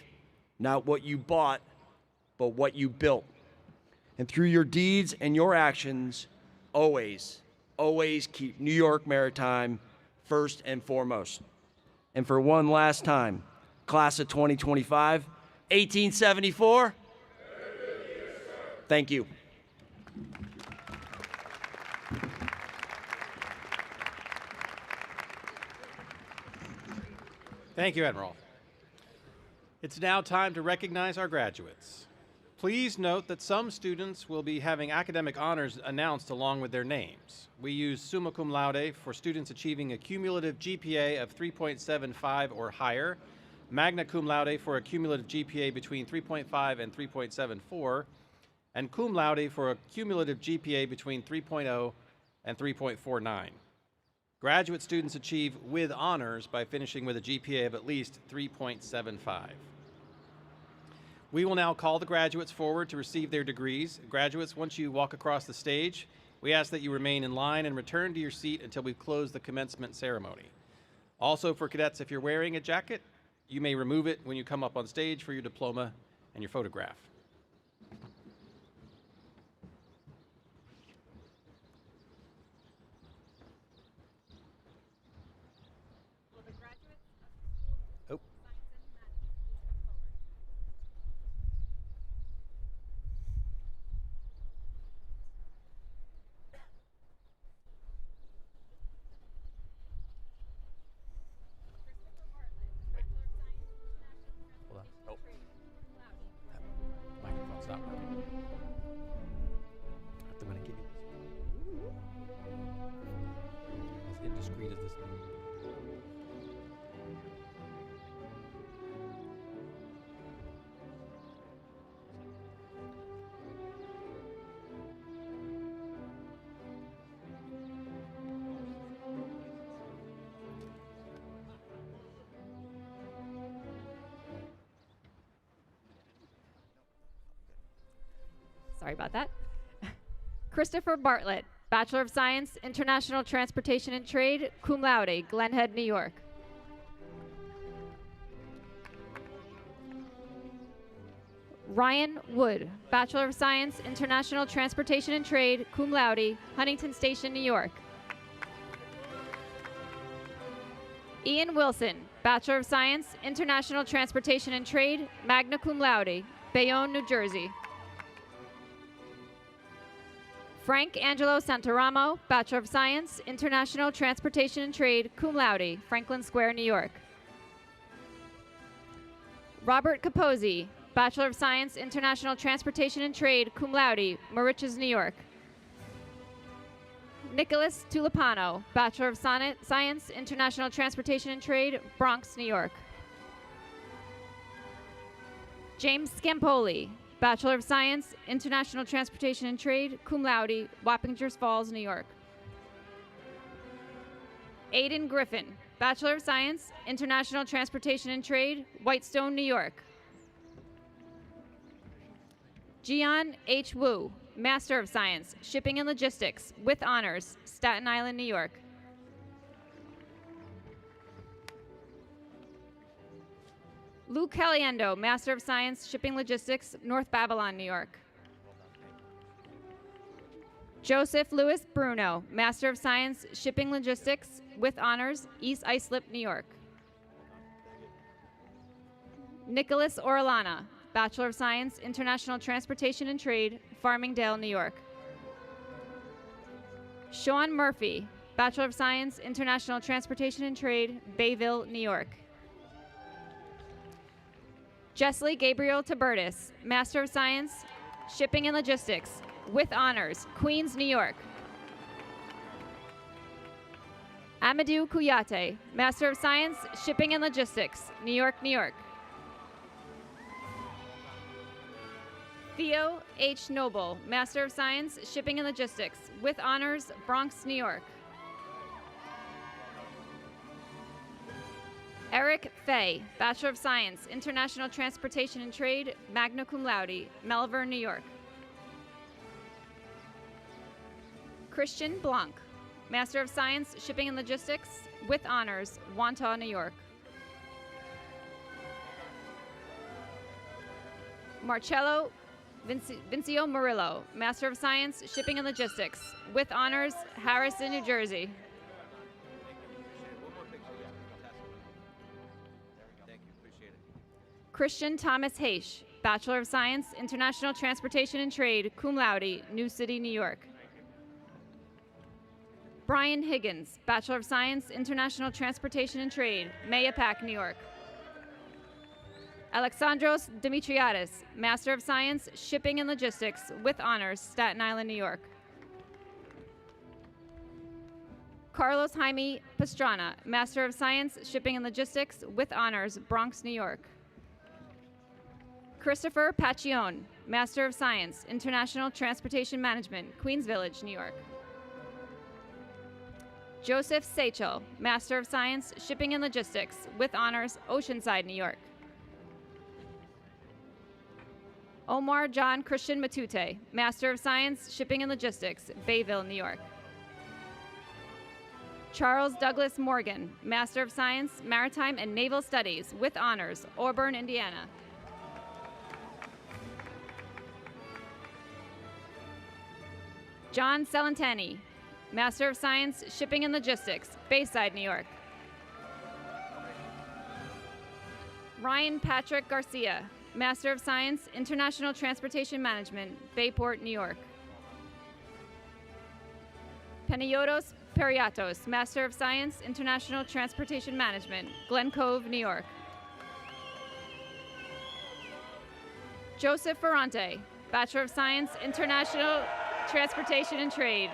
not what you bought, but what you built. And through your deeds and your actions, always keep New York Maritime first and foremost. And for one last time, class of 2025, 1874. Thank you. Thank you, Admiral. It's now time to recognize our graduates. Please note that some students will be having academic honors announced along with their names. We use summa cum laude for students achieving a cumulative GPA of 3.75 or higher, magna cum laude for a cumulative GPA between 3.5 and 3.74, and cum laude for a cumulative GPA between 3.0 and 3.49. Graduate students achieve with honors by finishing with a GPA of at least 3.75. We will now call the graduates forward to receive their degrees. Graduates, once you walk across the stage, we ask that you remain in line and return to your seat until we've closed the commencement ceremony. Also, for cadets, if you're wearing a jacket, you may remove it when you come up on stage for your diploma and your photograph. Oh. Hold on. Oh. Sorry about that. Christopher Bartlett, Bachelor of Science, International Transportation and Trade, cum laude, Glen Head, New York. Ryan Wood, Bachelor of Science, International Transportation and Trade, cum laude, Huntington Station, New York. Ian Wilson, Bachelor of Science, International Transportation and Trade, magna cum laude, Bayonne, New Jersey. Frank Angelo Santaramo, Bachelor of Science, International Transportation and Trade, cum laude, Franklin Square, New York. Robert Capozzi, Bachelor of Science, International Transportation and Trade, cum laude, Mauritius, New York. Nicholas Tulipano, Bachelor of Science, International Transportation and Trade, Bronx, New York. James Scampoli, Bachelor of Science, International Transportation and Trade, cum laude, Wappingers Falls, New York. Aidan Griffin, Bachelor of Science, International Transportation and Trade, Whitestone, New York. Jian H. Wu, Master of Science, Shipping and Logistics, with honors, Staten Island, New York. Lou Caliendo, Master of Science, Shipping Logistics, North Babylon, New York. Joseph Louis Bruno, Master of Science, Shipping Logistics, with honors, East Islip, New York. Nicholas Orellana, Bachelor of Science, International Transportation and Trade, Farmingdale, New York. Sean Murphy, Bachelor of Science, International Transportation and Trade, Bayville, New York. Jessley Gabriel Tabertis, Master of Science, Shipping and Logistics, with honors, Queens, New York. Amadou Kouyaté, Master of Science, Shipping and Logistics, New York, New York. Theo H. Noble, Master of Science, Shipping and Logistics, with honors, Bronx, New York. Eric Fay, Bachelor of Science, International Transportation and Trade, magna cum laude, Melbourne, New York. Christian Blanc, Master of Science, Shipping and Logistics, with honors, Wantagh, New York. Marcello Vincio Murillo, Master of Science, Shipping and Logistics, with honors, Harrison, New Jersey. Christian Thomas Haish, Bachelor of Science, International Transportation and Trade, cum laude, New City, New York. Brian Higgins, Bachelor of Science, International Transportation and Trade, Mayapack, New York. Alexandros Dimitriadis, Master of Science, Shipping and Logistics, with honors, Staten Island, New York. Carlos Jaime Pastrana, Master of Science, Shipping and Logistics, with honors, Bronx, New York. Christopher Pacione, Master of Science, International Transportation Management, Queens Village, New York. Joseph Seychel, Master of Science, Shipping and Logistics, with honors, Oceanside, New York. Omar John Christian Matute, Master of Science, Shipping and Logistics, Bayville, New York. Charles Douglas Morgan, Master of Science, Maritime and Naval Studies, with honors, Auburn, Indiana. John Celentani, Master of Science, Shipping and Logistics, Bayside, New York. Ryan Patrick Garcia, Master of Science, International Transportation Management, Bayport, New York. Panagiotis Periatos, Master of Science, International Transportation Management, Glen Cove, New York. Joseph Ferrante, Bachelor of Science, International Transportation and Trade,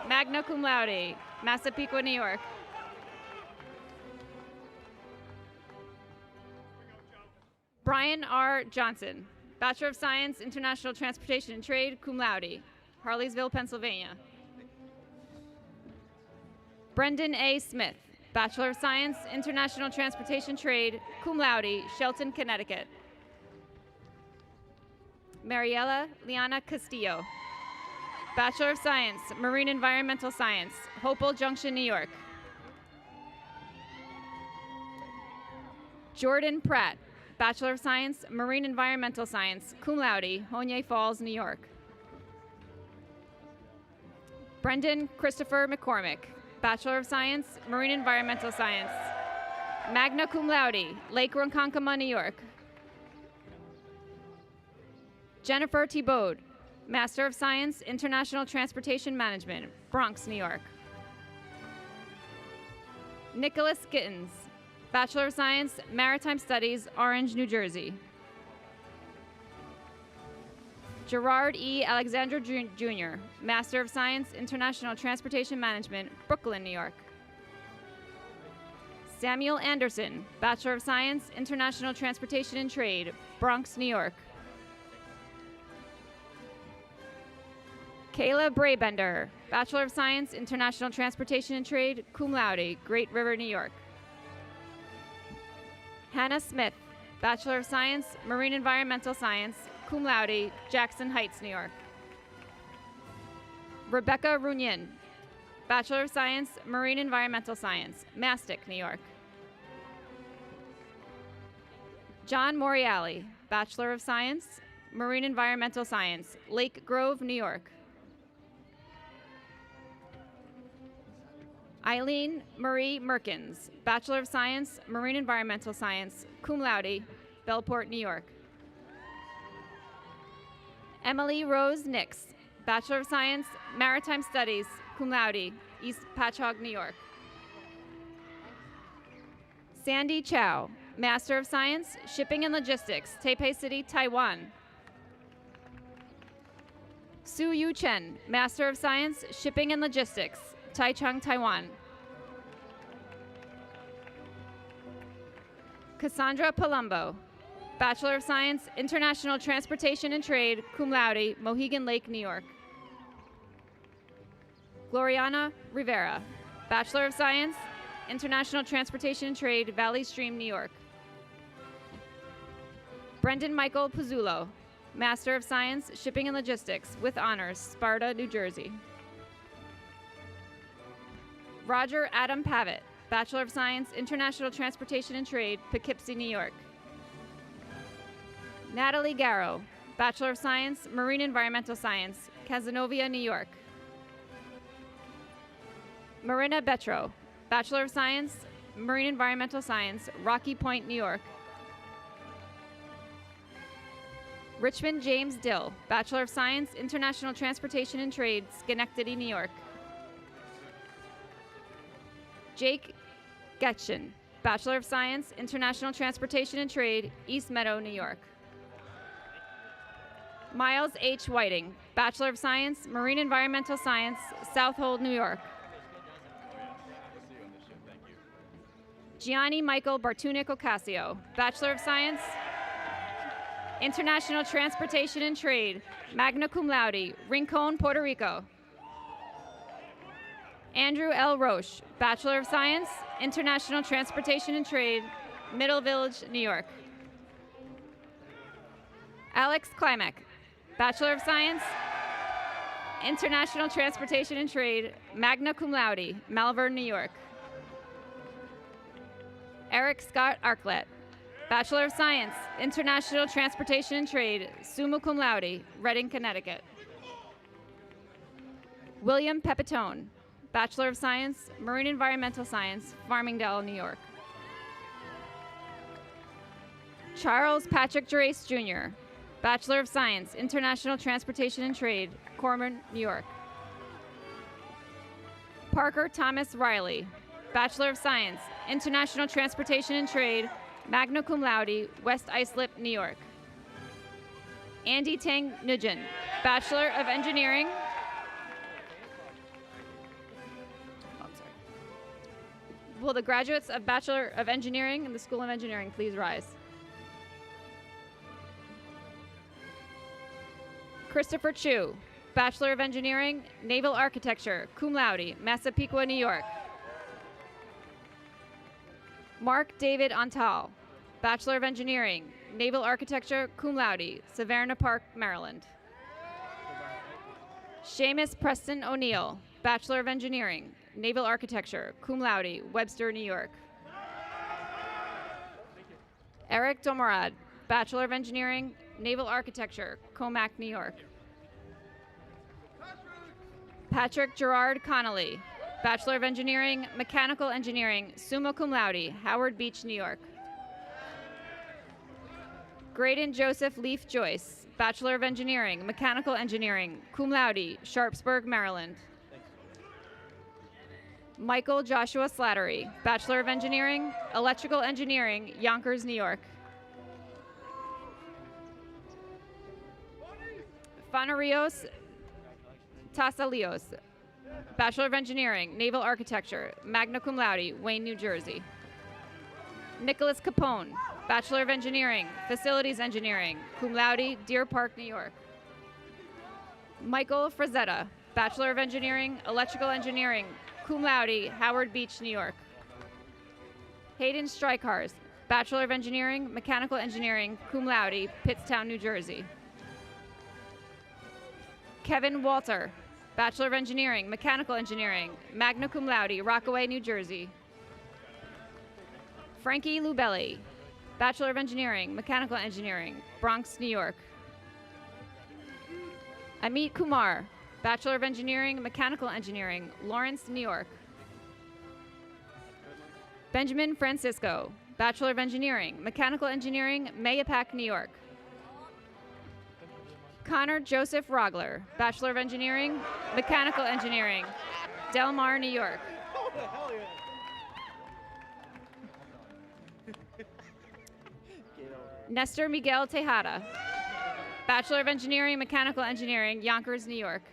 magna cum laude, Massapequa, New York. Brian R. Johnson, Bachelor of Science, International Transportation and Trade, cum laude, Harleysville, Pennsylvania. Brendan A. Smith, Bachelor of Science, International Transportation Trade, cum laude, Shelton, Connecticut. Mariela Liana Castillo. Bachelor of Science, Marine Environmental Science, Hopewell Junction, New York. Jordan Pratt, Bachelor of Science, Marine Environmental Science, cum laude, Honya Falls, New York. Brendan Christopher McCormick, Bachelor of Science, Marine Environmental Science, magna cum laude, Lake Ronkonkoma, New York. Jennifer Thibaud, Master of Science, International Transportation Management, Bronx, New York. Nicholas Gittins, Bachelor of Science, Maritime Studies, Orange, New Jersey. Gerard E. Alexander Jr., Master of Science, International Transportation Management, Brooklyn, New York. Samuel Anderson, Bachelor of Science, International Transportation and Trade, Bronx, New York. Kayla Braybender, Bachelor of Science, International Transportation and Trade, cum laude, Great River, New York. Hannah Smith, Bachelor of Science, Marine Environmental Science, cum laude, Jackson Heights, New York. Rebecca Runyon, Bachelor of Science, Marine Environmental Science, Mastic, New York. John Moriali, Bachelor of Science, Marine Environmental Science, Lake Grove, New York. Eileen Marie Merkins, Bachelor of Science, Marine Environmental Science, cum laude, Bellport, New York. Emily Rose Nix, Bachelor of Science, Maritime Studies, cum laude, East Patchogue, New York. Sandy Chow, Master of Science, Shipping and Logistics, Taipei City, Taiwan. Su Yu Chen, Master of Science, Shipping and Logistics, Taichung, Taiwan. Cassandra Palumbo, Bachelor of Science, International Transportation and Trade, cum laude, Mohegan Lake, New York. Gloriana Rivera, Bachelor of Science, International Transportation and Trade, Valley Stream, New York. Brendan Michael Pizzulo, Master of Science, Shipping and Logistics, with honors, Sparta, New Jersey. Roger Adam Pavitt, Bachelor of Science, International Transportation and Trade, Poughkeepsie, New York. Natalie Garrow, Bachelor of Science, Marine Environmental Science, Cazenovia, New York. Marina Betro, Bachelor of Science, Marine Environmental Science, Rocky Point, New York. Richmond James Dill, Bachelor of Science, International Transportation and Trade, Schenectady, New York. Jake Getchen, Bachelor of Science, International Transportation and Trade, East Meadow, New York. Miles H. Whiting, Bachelor of Science, Marine Environmental Science, Southold, New York. Gianni Michael Bartunik Ocasio, Bachelor of Science, International Transportation and Trade, magna cum laude, Rincon, Puerto Rico. Andrew L. Roche, Bachelor of Science, International Transportation and Trade, Middle Village, New York. Alex Klimek, Bachelor of Science, International Transportation and Trade, magna cum laude, Malvern, New York. Eric Scott Arklett, Bachelor of Science, International Transportation and Trade, summa cum laude, Reading, Connecticut. William Pepitone, Bachelor of Science, Marine Environmental Science, Farmingdale, New York. Charles Patrick Gerace Jr., Bachelor of Science, International Transportation and Trade, Corman, New York. Parker Thomas Riley, Bachelor of Science, International Transportation and Trade, magna cum laude, West Islip, New York. Andy Tang Nugent, Bachelor of Engineering. Will the graduates of Bachelor of Engineering in the School of Engineering please rise? Christopher Chu, Bachelor of Engineering, Naval Architecture, cum laude, Massapequa, New York. Mark David Antal, Bachelor of Engineering, Naval Architecture, cum laude, Savannah Park, Maryland. Seamus Preston O'Neill, Bachelor of Engineering, Naval Architecture, cum laude, Webster, New York. Eric Domorad, Bachelor of Engineering, Naval Architecture, Comac, New York. Patrick Gerard Connolly, Bachelor of Engineering, Mechanical Engineering, summa cum laude, Howard Beach, New York. Graydon Joseph Leaf Joyce, Bachelor of Engineering, Mechanical Engineering, cum laude, Sharpsburg, Maryland. Michael Joshua Slattery, Bachelor of Engineering, Electrical Engineering, Yonkers, New York. Fanarios Tasalios, Bachelor of Engineering, Naval Architecture, magna cum laude, Wayne, New Jersey. Nicholas Capone, Bachelor of Engineering, Facilities Engineering, cum laude, Deer Park, New York. Michael Frazetta, Bachelor of Engineering, Electrical Engineering, cum laude, Howard Beach, New York. Hayden Strykars, Bachelor of Engineering, Mechanical Engineering, cum laude, Pittstown, New Jersey. Kevin Walter, Bachelor of Engineering, Mechanical Engineering, magna cum laude, Rockaway, New Jersey. Frankie Lubelli, Bachelor of Engineering, Mechanical Engineering, Bronx, New York. Amit Kumar, Bachelor of Engineering, Mechanical Engineering, Lawrence, New York. Benjamin Francisco, Bachelor of Engineering, Mechanical Engineering, Mayapack, New York. Connor Joseph Rogler, Bachelor of Engineering, Mechanical Engineering, Del Mar, New York. Nestor Miguel Tejada, Bachelor of Engineering, Mechanical Engineering, Yonkers, New York.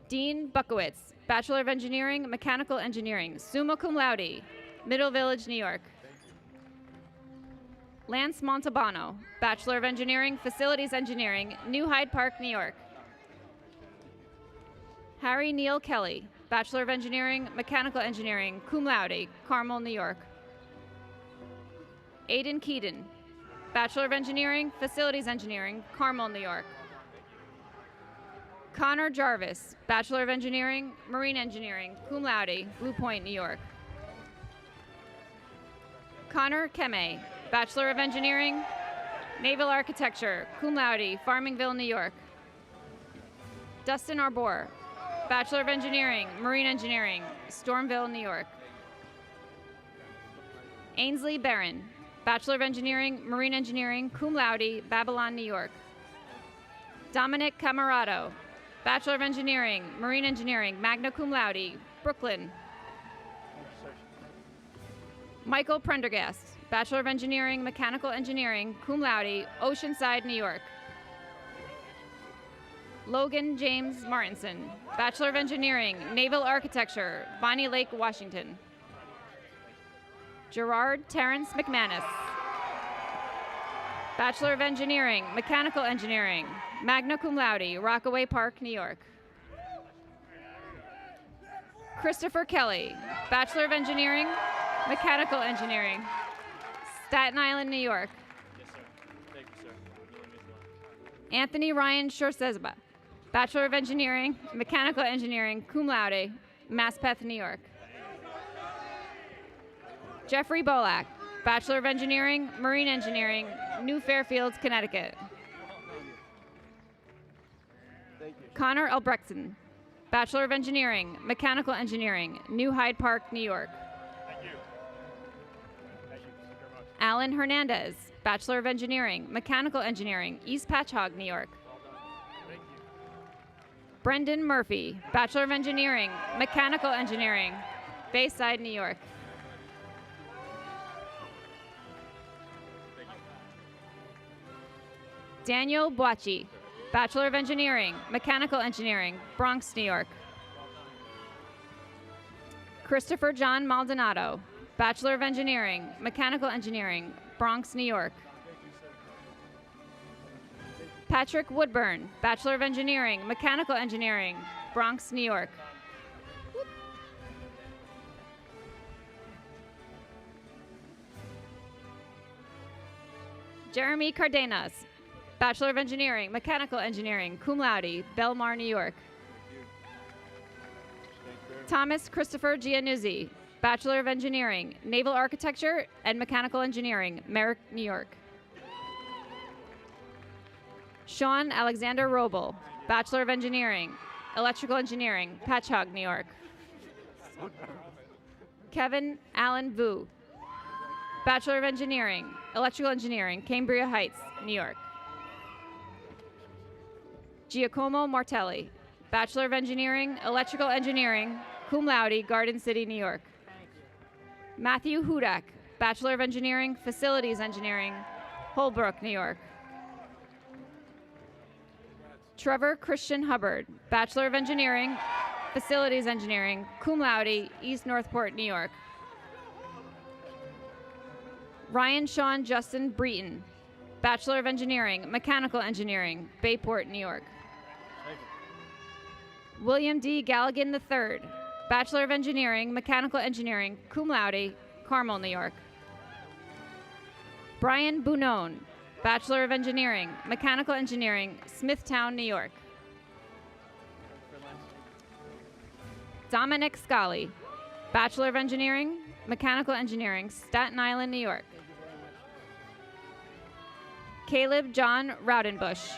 Dean Buckowitz, Bachelor of Engineering, Mechanical Engineering, summa cum laude, Middle Village, New York. Lance Montalbano, Bachelor of Engineering, Facilities Engineering, New Hyde Park, New York. Harry Neal Kelly, Bachelor of Engineering, Mechanical Engineering, cum laude, Carmel, New York. Aiden Keaton, Bachelor of Engineering, Facilities Engineering, Carmel, New York. Connor Jarvis, Bachelor of Engineering, Marine Engineering, cum laude, Blue Point, New York. Connor Keme, Bachelor of Engineering, Naval Architecture, cum laude, Farmingville, New York. Dustin Arbor, Bachelor of Engineering, Marine Engineering, Stormville, New York. Ainsley Barron, Bachelor of Engineering, Marine Engineering, cum laude, Babylon, New York. Dominic Camarado, Bachelor of Engineering, Marine Engineering, magna cum laude, Brooklyn. Michael Prendergast, Bachelor of Engineering, Mechanical Engineering, cum laude, Oceanside, New York. Logan James Martinson, Bachelor of Engineering, Naval Architecture, Bonnie Lake, Washington. Gerard Terrence McManus, Bachelor of Engineering, Mechanical Engineering, magna cum laude, Rockaway Park, New York. Christopher Kelly, Bachelor of Engineering, Mechanical Engineering, Staten Island, New York. Yes, sir. Thank you, sir. Really means a lot. Anthony Ryan Shorsezba, Bachelor of Engineering, Mechanical Engineering, cum laude, Maspeth, New York. Jeffrey Bolak, Bachelor of Engineering, Marine Engineering, New Fairfield, Connecticut. Connor Albrechtson, Bachelor of Engineering, Mechanical Engineering, New Hyde Park, New York. Thank you. Thank you very much. Alan Hernandez, Bachelor of Engineering, Mechanical Engineering, East Patchogue, New York. Thank you. Brendan Murphy, Bachelor of Engineering, Mechanical Engineering, Bayside, New York. Daniel Boachi, Bachelor of Engineering, Mechanical Engineering, Bronx, New York. Christopher John Maldonado, Bachelor of Engineering, Mechanical Engineering, Bronx, New York. Patrick Woodburn, Bachelor of Engineering, Mechanical Engineering, Bronx, New York. Jeremy Cardenas, Bachelor of Engineering, Mechanical Engineering, cum laude, Belmar, New York. Thomas Christopher Giannuzzi, Bachelor of Engineering, Naval Architecture and Mechanical Engineering, Merrick, New York. Sean Alexander Robel, Bachelor of Engineering, Electrical Engineering, Patchogue, New York. Kevin Allen Vu, Bachelor of Engineering, Electrical Engineering, Cambria Heights, New York. Giacomo Martelli, Bachelor of Engineering, Electrical Engineering, cum laude, Garden City, New York. Matthew Hudak, Bachelor of Engineering, Facilities Engineering, Holbrook, New York. Trevor Christian Hubbard, Bachelor of Engineering, Facilities Engineering, cum laude, East Northport, New York. Ryan Sean Justin Breton, Bachelor of Engineering, Mechanical Engineering, Bayport, New York. William D. Galligan III, Bachelor of Engineering, Mechanical Engineering, cum laude, Carmel, New York. Brian Bunone, Bachelor of Engineering, Mechanical Engineering, Smithtown, New York. Dominic Scully, Bachelor of Engineering, Mechanical Engineering, Staten Island, New York. Caleb John Raudenbush,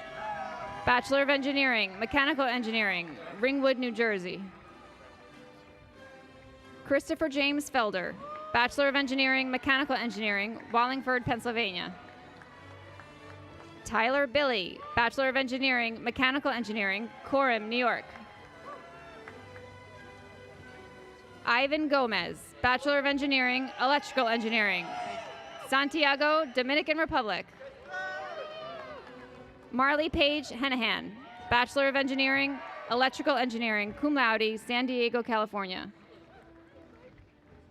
Bachelor of Engineering, Mechanical Engineering, Ringwood, New Jersey. Christopher James Felder, Bachelor of Engineering, Mechanical Engineering, Wallingford, Pennsylvania. Tyler Billy, Bachelor of Engineering, Mechanical Engineering, Coram, New York. Ivan Gomez, Bachelor of Engineering, Electrical Engineering, Santiago, Dominican Republic. Marley Page Henahan, Bachelor of Engineering, Electrical Engineering, cum laude, San Diego, California.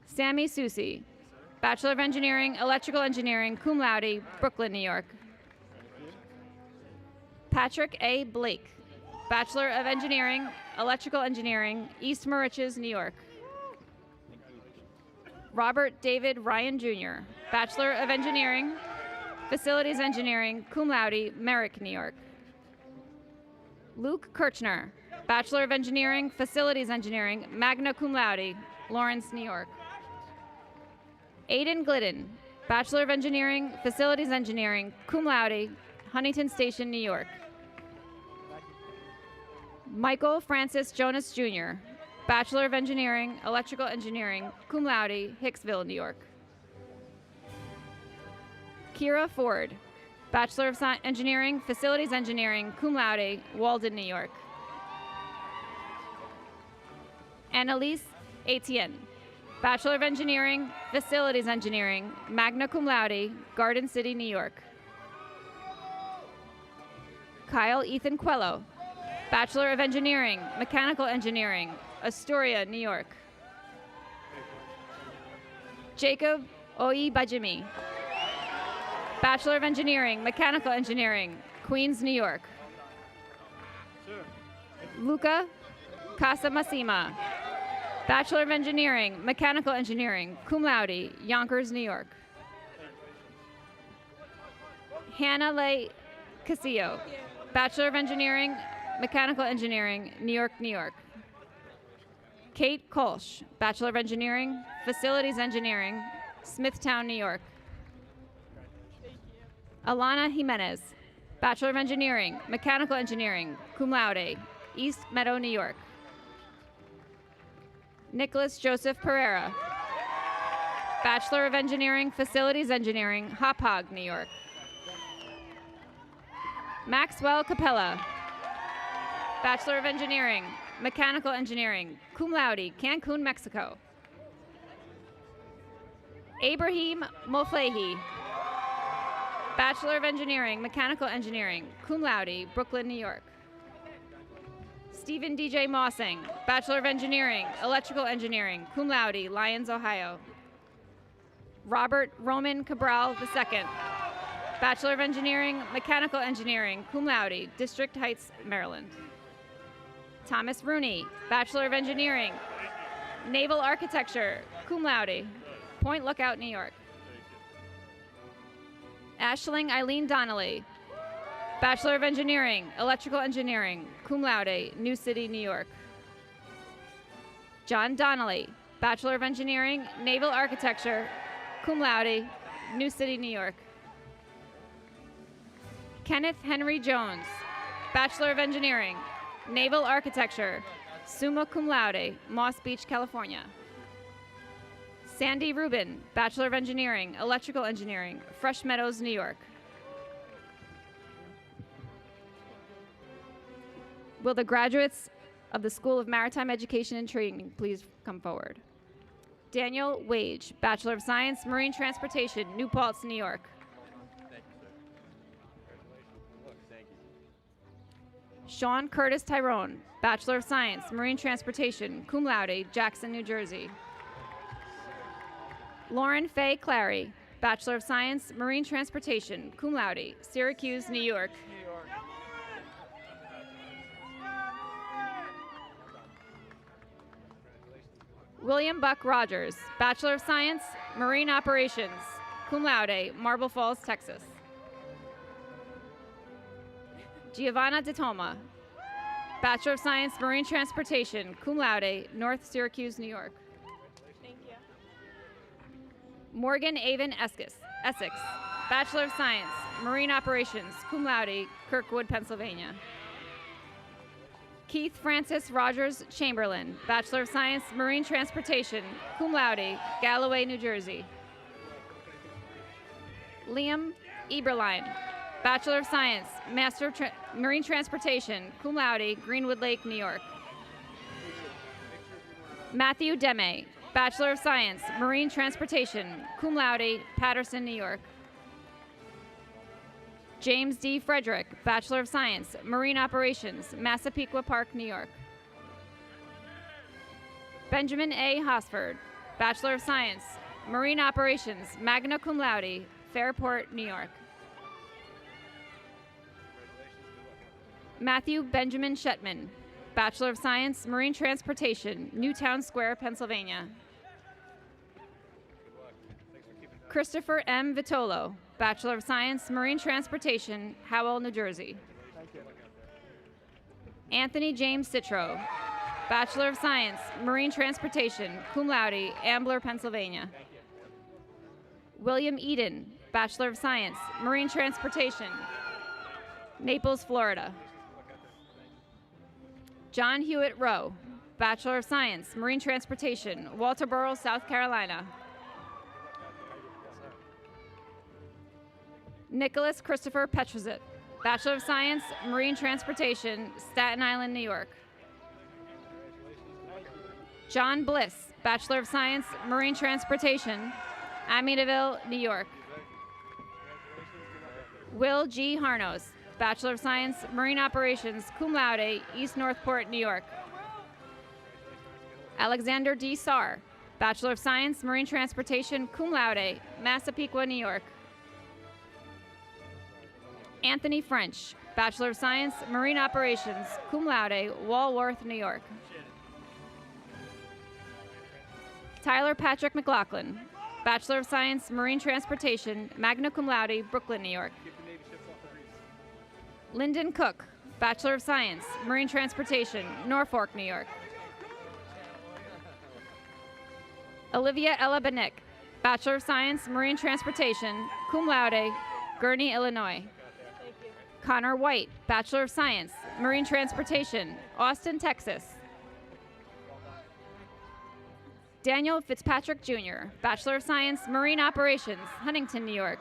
Sammy Susi, Bachelor of Engineering, Electrical Engineering, cum laude, Brooklyn, New York. Patrick A. Blake, Bachelor of Engineering, Electrical Engineering, East Moriches, New York. Robert David Ryan Jr., Bachelor of Engineering, Facilities Engineering, cum laude, Merrick, New York. Luke Kirchner, Bachelor of Engineering, Facilities Engineering, magna cum laude, Lawrence, New York. Aiden Glidden, Bachelor of Engineering, Facilities Engineering, cum laude, Huntington Station, New York. Michael Francis Jonas Jr., Bachelor of Engineering, Electrical Engineering, cum laude, Hicksville, New York. Kira Ford, Bachelor of Engineering, Facilities Engineering, cum laude, Walden, New York. Annalise Etienne, Bachelor of Engineering, Facilities Engineering, magna cum laude, Garden City, New York. Kyle Ethan Quello, Bachelor of Engineering, Mechanical Engineering, Astoria, New York. Jacob Oi Bajimi, Bachelor of Engineering, Mechanical Engineering, Queens, New York. Luca Casamasima, Bachelor of Engineering, Mechanical Engineering, cum laude, Yonkers, New York. Hannah Leigh Casillo, Bachelor of Engineering, Mechanical Engineering, New York, New York. Kate Kolsch, Bachelor of Engineering, Facilities Engineering, Smithtown, New York. Alana Jimenez, Bachelor of Engineering, Mechanical Engineering, cum laude, East Meadow, New York. Nicholas Joseph Pereira, Bachelor of Engineering, Facilities Engineering, Hauppauge, New York. Maxwell Capella, Bachelor of Engineering, Mechanical Engineering, cum laude, Cancun, Mexico. Ibrahim Moflehi, Bachelor of Engineering, Mechanical Engineering, cum laude, Brooklyn, New York. Stephen DJ Mossing, Bachelor of Engineering, Electrical Engineering, cum laude, Lyons, Ohio. Robert Roman Cabral II, Bachelor of Engineering, Mechanical Engineering, cum laude, District Heights, Maryland. Thomas Rooney, Bachelor of Engineering, Naval Architecture, cum laude, Point Lookout, New York. Ashling Eileen Donnelly, Bachelor of Engineering, Electrical Engineering, cum laude, New City, New York. John Donnelly, Bachelor of Engineering, Naval Architecture, cum laude, New City, New York. Kenneth Henry Jones, Bachelor of Engineering, Naval Architecture, summa cum laude, Moss Beach, California. Sandy Rubin, Bachelor of Engineering, Electrical Engineering, Fresh Meadows, New York. Will the graduates of the School of Maritime Education and Training please come forward? Daniel Wage, Bachelor of Science, Marine Transportation, New Paltz, New York. Sean Curtis Tyrone, Bachelor of Science, Marine Transportation, cum laude, Jackson, New Jersey. Lauren Faye Clary, Bachelor of Science, Marine Transportation, cum laude, Syracuse, New York. William Buck Rogers, Bachelor of Science, Marine Operations, cum laude, Marble Falls, Texas. Giovanna DeToma, Bachelor of Science, Marine Transportation, cum laude, North Syracuse, New York. Thank you. Morgan Avon Essex, Bachelor of Science, Marine Operations, cum laude, Kirkwood, Pennsylvania. Keith Francis Rogers Chamberlain, Bachelor of Science, Marine Transportation, cum laude, Galloway, New Jersey. Liam Eberlein, Bachelor of Science, Master of Marine Transportation, cum laude, Greenwood Lake, New York. Matthew Deme, Bachelor of Science, Marine Transportation, cum laude, Patterson, New York. James D. Frederick, Bachelor of Science, Marine Operations, Massapequa Park, New York. Benjamin A. Hosford, Bachelor of Science, Marine Operations, magna cum laude, Fairport, New York. Matthew Benjamin Shetman, Bachelor of Science, Marine Transportation, Newtown Square, Pennsylvania. Christopher M. Vitolo, Bachelor of Science, Marine Transportation, Howell, New Jersey. Anthony James Citro, Bachelor of Science, Marine Transportation, cum laude, Ambler, Pennsylvania. William Eden, Bachelor of Science, Marine Transportation, Naples, Florida. John Hewitt Rowe, Bachelor of Science, Marine Transportation, Walterboro, South Carolina. Nicholas Christopher Petrozit, Bachelor of Science, Marine Transportation, Staten Island, New York. John Bliss, Bachelor of Science, Marine Transportation, Amityville, New York. Will G. Harnos, Bachelor of Science, Marine Operations, cum laude, East Northport, New York. Alexander D. Sarr, Bachelor of Science, Marine Transportation, cum laude, Massapequa, New York. Anthony French, Bachelor of Science, Marine Operations, cum laude, Walworth, New York. Tyler Patrick McLaughlin, Bachelor of Science, Marine Transportation, magna cum laude, Brooklyn, New York. Lyndon Cook, Bachelor of Science, Marine Transportation, Norfolk, New York. Olivia Ella Benick, Bachelor of Science, Marine Transportation, cum laude, Gurney, Illinois. Connor White, Bachelor of Science, Marine Transportation, Austin, Texas. Daniel Fitzpatrick Jr., Bachelor of Science, Marine Operations, Huntington, New York.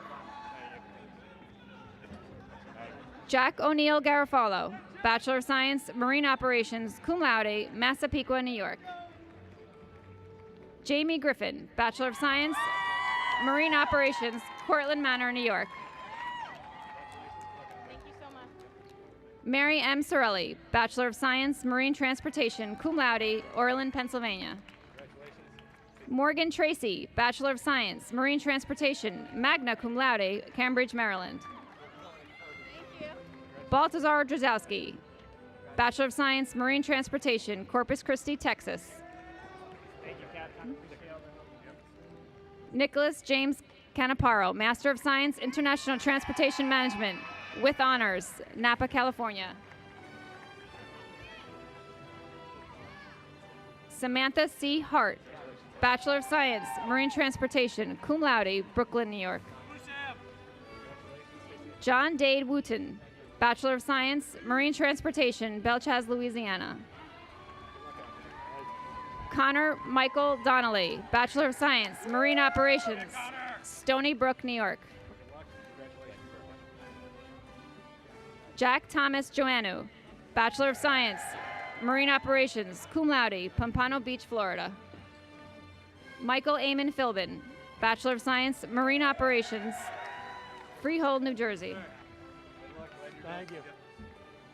Jack O'Neill Garofalo, Bachelor of Science, Marine Operations, cum laude, Massapequa, New York. Jamie Griffin, Bachelor of Science, Marine Operations, Cortland Manor, New York. Mary M. Sorelli, Bachelor of Science, Marine Transportation, cum laude, Orland, Pennsylvania. Morgan Tracy, Bachelor of Science, Marine Transportation, magna cum laude, Cambridge, Maryland. Baltazar Drzowski, Bachelor of Science, Marine Transportation, Corpus Christi, Texas. Nicholas James Canaparo, Master of Science, International Transportation Management, with honors, Napa, California. Samantha C. Hart, Bachelor of Science, Marine Transportation, cum laude, Brooklyn, New York. John Dade Wooten, Bachelor of Science, Marine Transportation, Belchaz, Louisiana. Connor Michael Donnelly, Bachelor of Science, Marine Operations, Stony Brook, New York. Jack Thomas Joannou, Bachelor of Science, Marine Operations, cum laude, Pompano Beach, Florida. Michael Amon Philbin, Bachelor of Science, Marine Operations, Freehold, New Jersey. Thank you.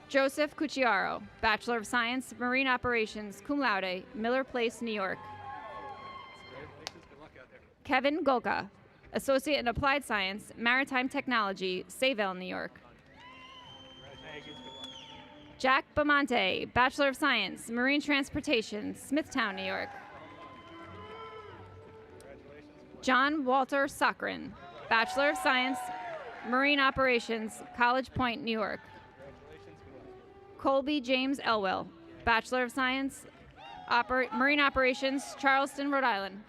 Joseph Cucciaro, Bachelor of Science, Marine Operations, cum laude, Miller Place, New York. Kevin Golka, Associate in Applied Science, Maritime Technology, Sayville, New York. Jack Bamonte, Bachelor of Science, Marine Transportation, Smithtown, New York. John Walter Sokrin, Bachelor of Science, Marine Operations, College Point, New York. Colby James Elwell, Bachelor of Science, Marine Operations, Charleston, Rhode Island.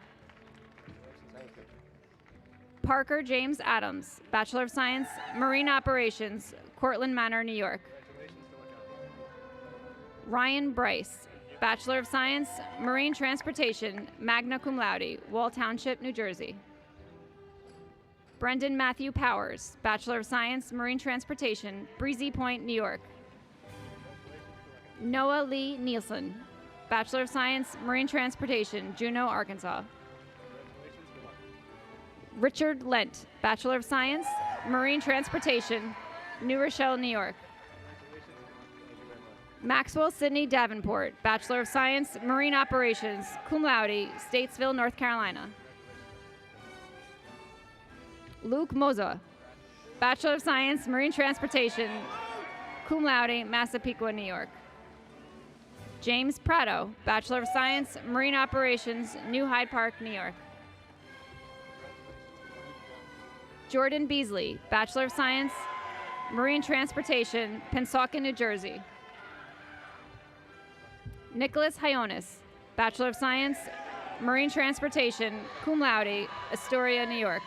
Parker James Adams, Bachelor of Science, Marine Operations, Cortland Manor, New York. Ryan Bryce, Bachelor of Science, Marine Transportation, magna cum laude, Wall Township, New Jersey. Brendan Matthew Powers, Bachelor of Science, Marine Transportation, Breezy Point, New York. Noah Lee Nielsen, Bachelor of Science, Marine Transportation, Juneau, Arkansas. Richard Lent, Bachelor of Science, Marine Transportation, New Rochelle, New York. Maxwell Sidney Davenport, Bachelor of Science, Marine Operations, cum laude, Statesville, North Carolina. Luke Moza, Bachelor of Science, Marine Transportation, cum laude, Massapequa, New York. James Prado, Bachelor of Science, Marine Operations, New Hyde Park, New York. Jordan Beasley, Bachelor of Science, Marine Transportation, Pennsauken, New Jersey. Nicholas Hyonis, Bachelor of Science, Marine Transportation, cum laude, Astoria, New York.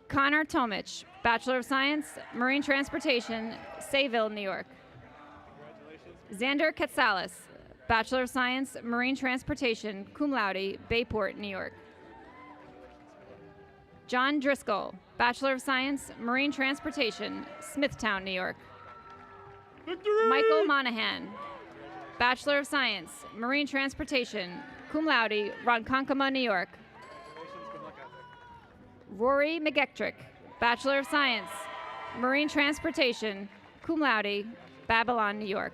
Connor Tomich, Bachelor of Science, Marine Transportation, Sayville, New York. Xander Katsalis, Bachelor of Science, Marine Transportation, cum laude, Bayport, New York. John Driscoll, Bachelor of Science, Marine Transportation, Smithtown, New York. Michael Monahan, Bachelor of Science, Marine Transportation, cum laude, Ronkonkoma, New York. Rory McGetrick, Bachelor of Science, Marine Transportation, cum laude, Babylon, New York.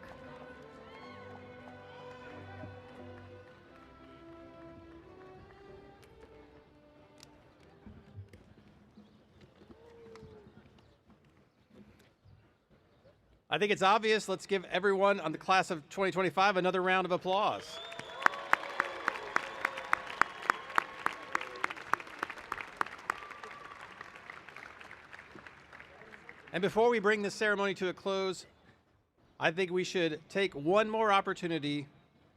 I think it's obvious. Let's give everyone on the class of 2025 another round of applause. And before we bring this ceremony to a close, I think we should take one more opportunity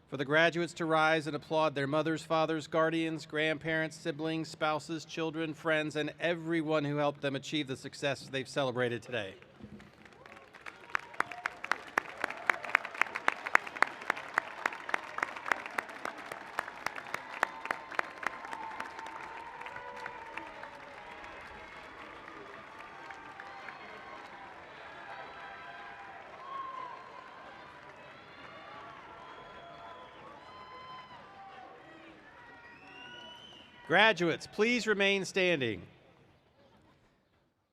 for the graduates to rise and applaud their mothers, fathers, guardians, grandparents, siblings, spouses, children, friends, and everyone who helped them achieve the success they've celebrated today. Graduates, please remain standing.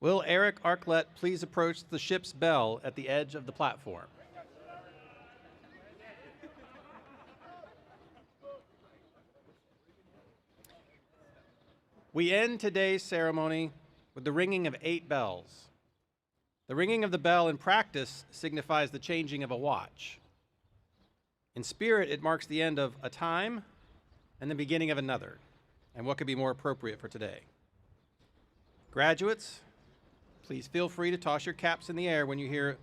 Will Eric Arklett please approach the ship's bell at the edge of the platform? We end today's ceremony with the ringing of 8 bells. The ringing of the bell in practice signifies the changing of a watch. In spirit, it marks the end of a time and the beginning of another. And what could be more appropriate for today? Graduates, please feel free to toss your caps in the air when you hear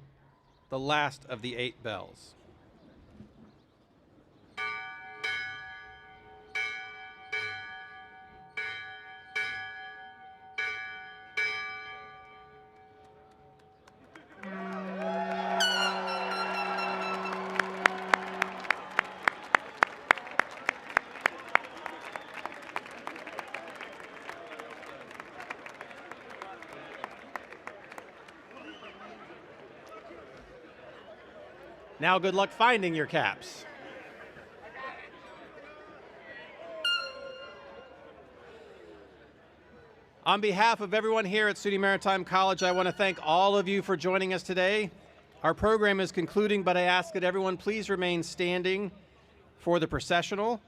the last of the 8 bells. Now, good luck finding your caps. On behalf of everyone here at SUNY Maritime College, I want to thank all of you for joining us today. Our program is concluding, but I ask that everyone please remain standing for the processional.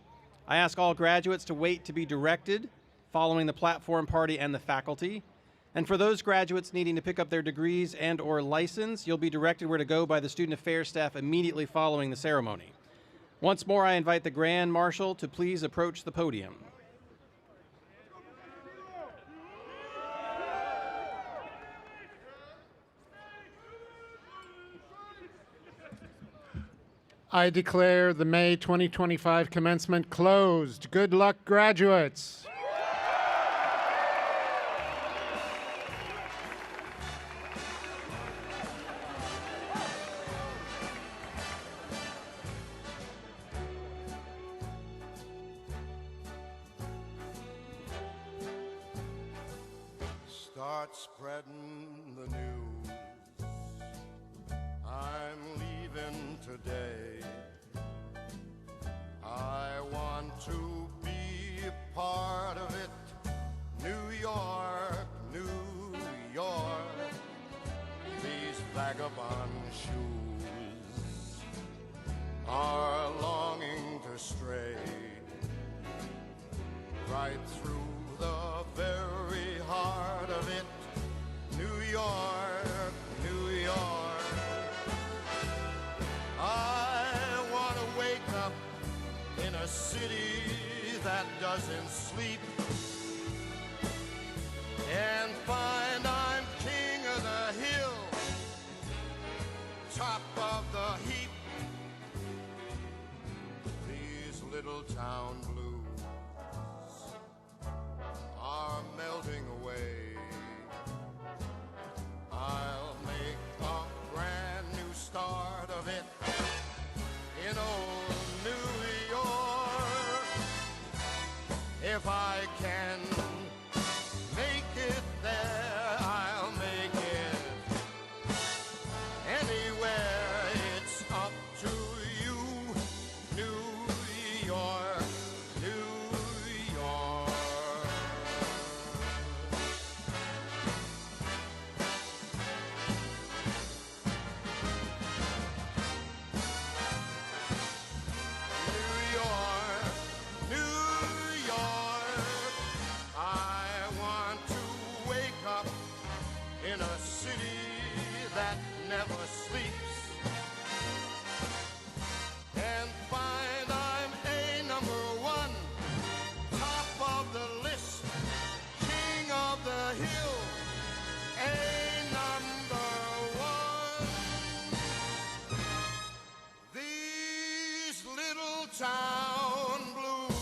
I ask all graduates to wait to be directed following the platform party and the faculty. And for those graduates needing to pick up their degrees and/or license, you'll be directed where to go by the student affairs staff immediately following the ceremony. Once more, I invite the Grand Marshal to please approach the podium. I declare the May 2025 commencement closed. Good luck, graduates. Start spreading the news. I'm leaving today. I want to be a part of it. New York, New York. These vagabond shoes are longing to stray right through the very heart of it. New York, New York. I want to wake up in a city that doesn't sleep and find I'm king of the hill, top of the heap. These little town blues are melting away. I'll make a brand new start of it in old New York. If I can make it there, I'll make it anywhere. It's up to you, New York, New York. New York, New York. I want to wake up in a city that never sleeps and find I'm a #1, top of the list, king of the hill, a #1. These little town blues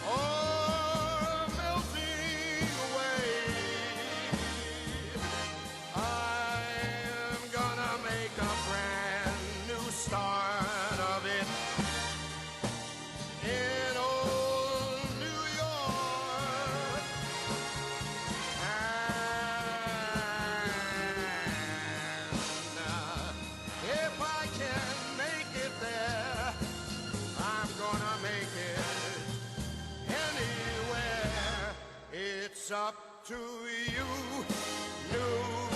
are melting away. I'm gonna make a brand new start of it in old New York. And if I can make it there, I'm gonna make it anywhere. It's up to you, New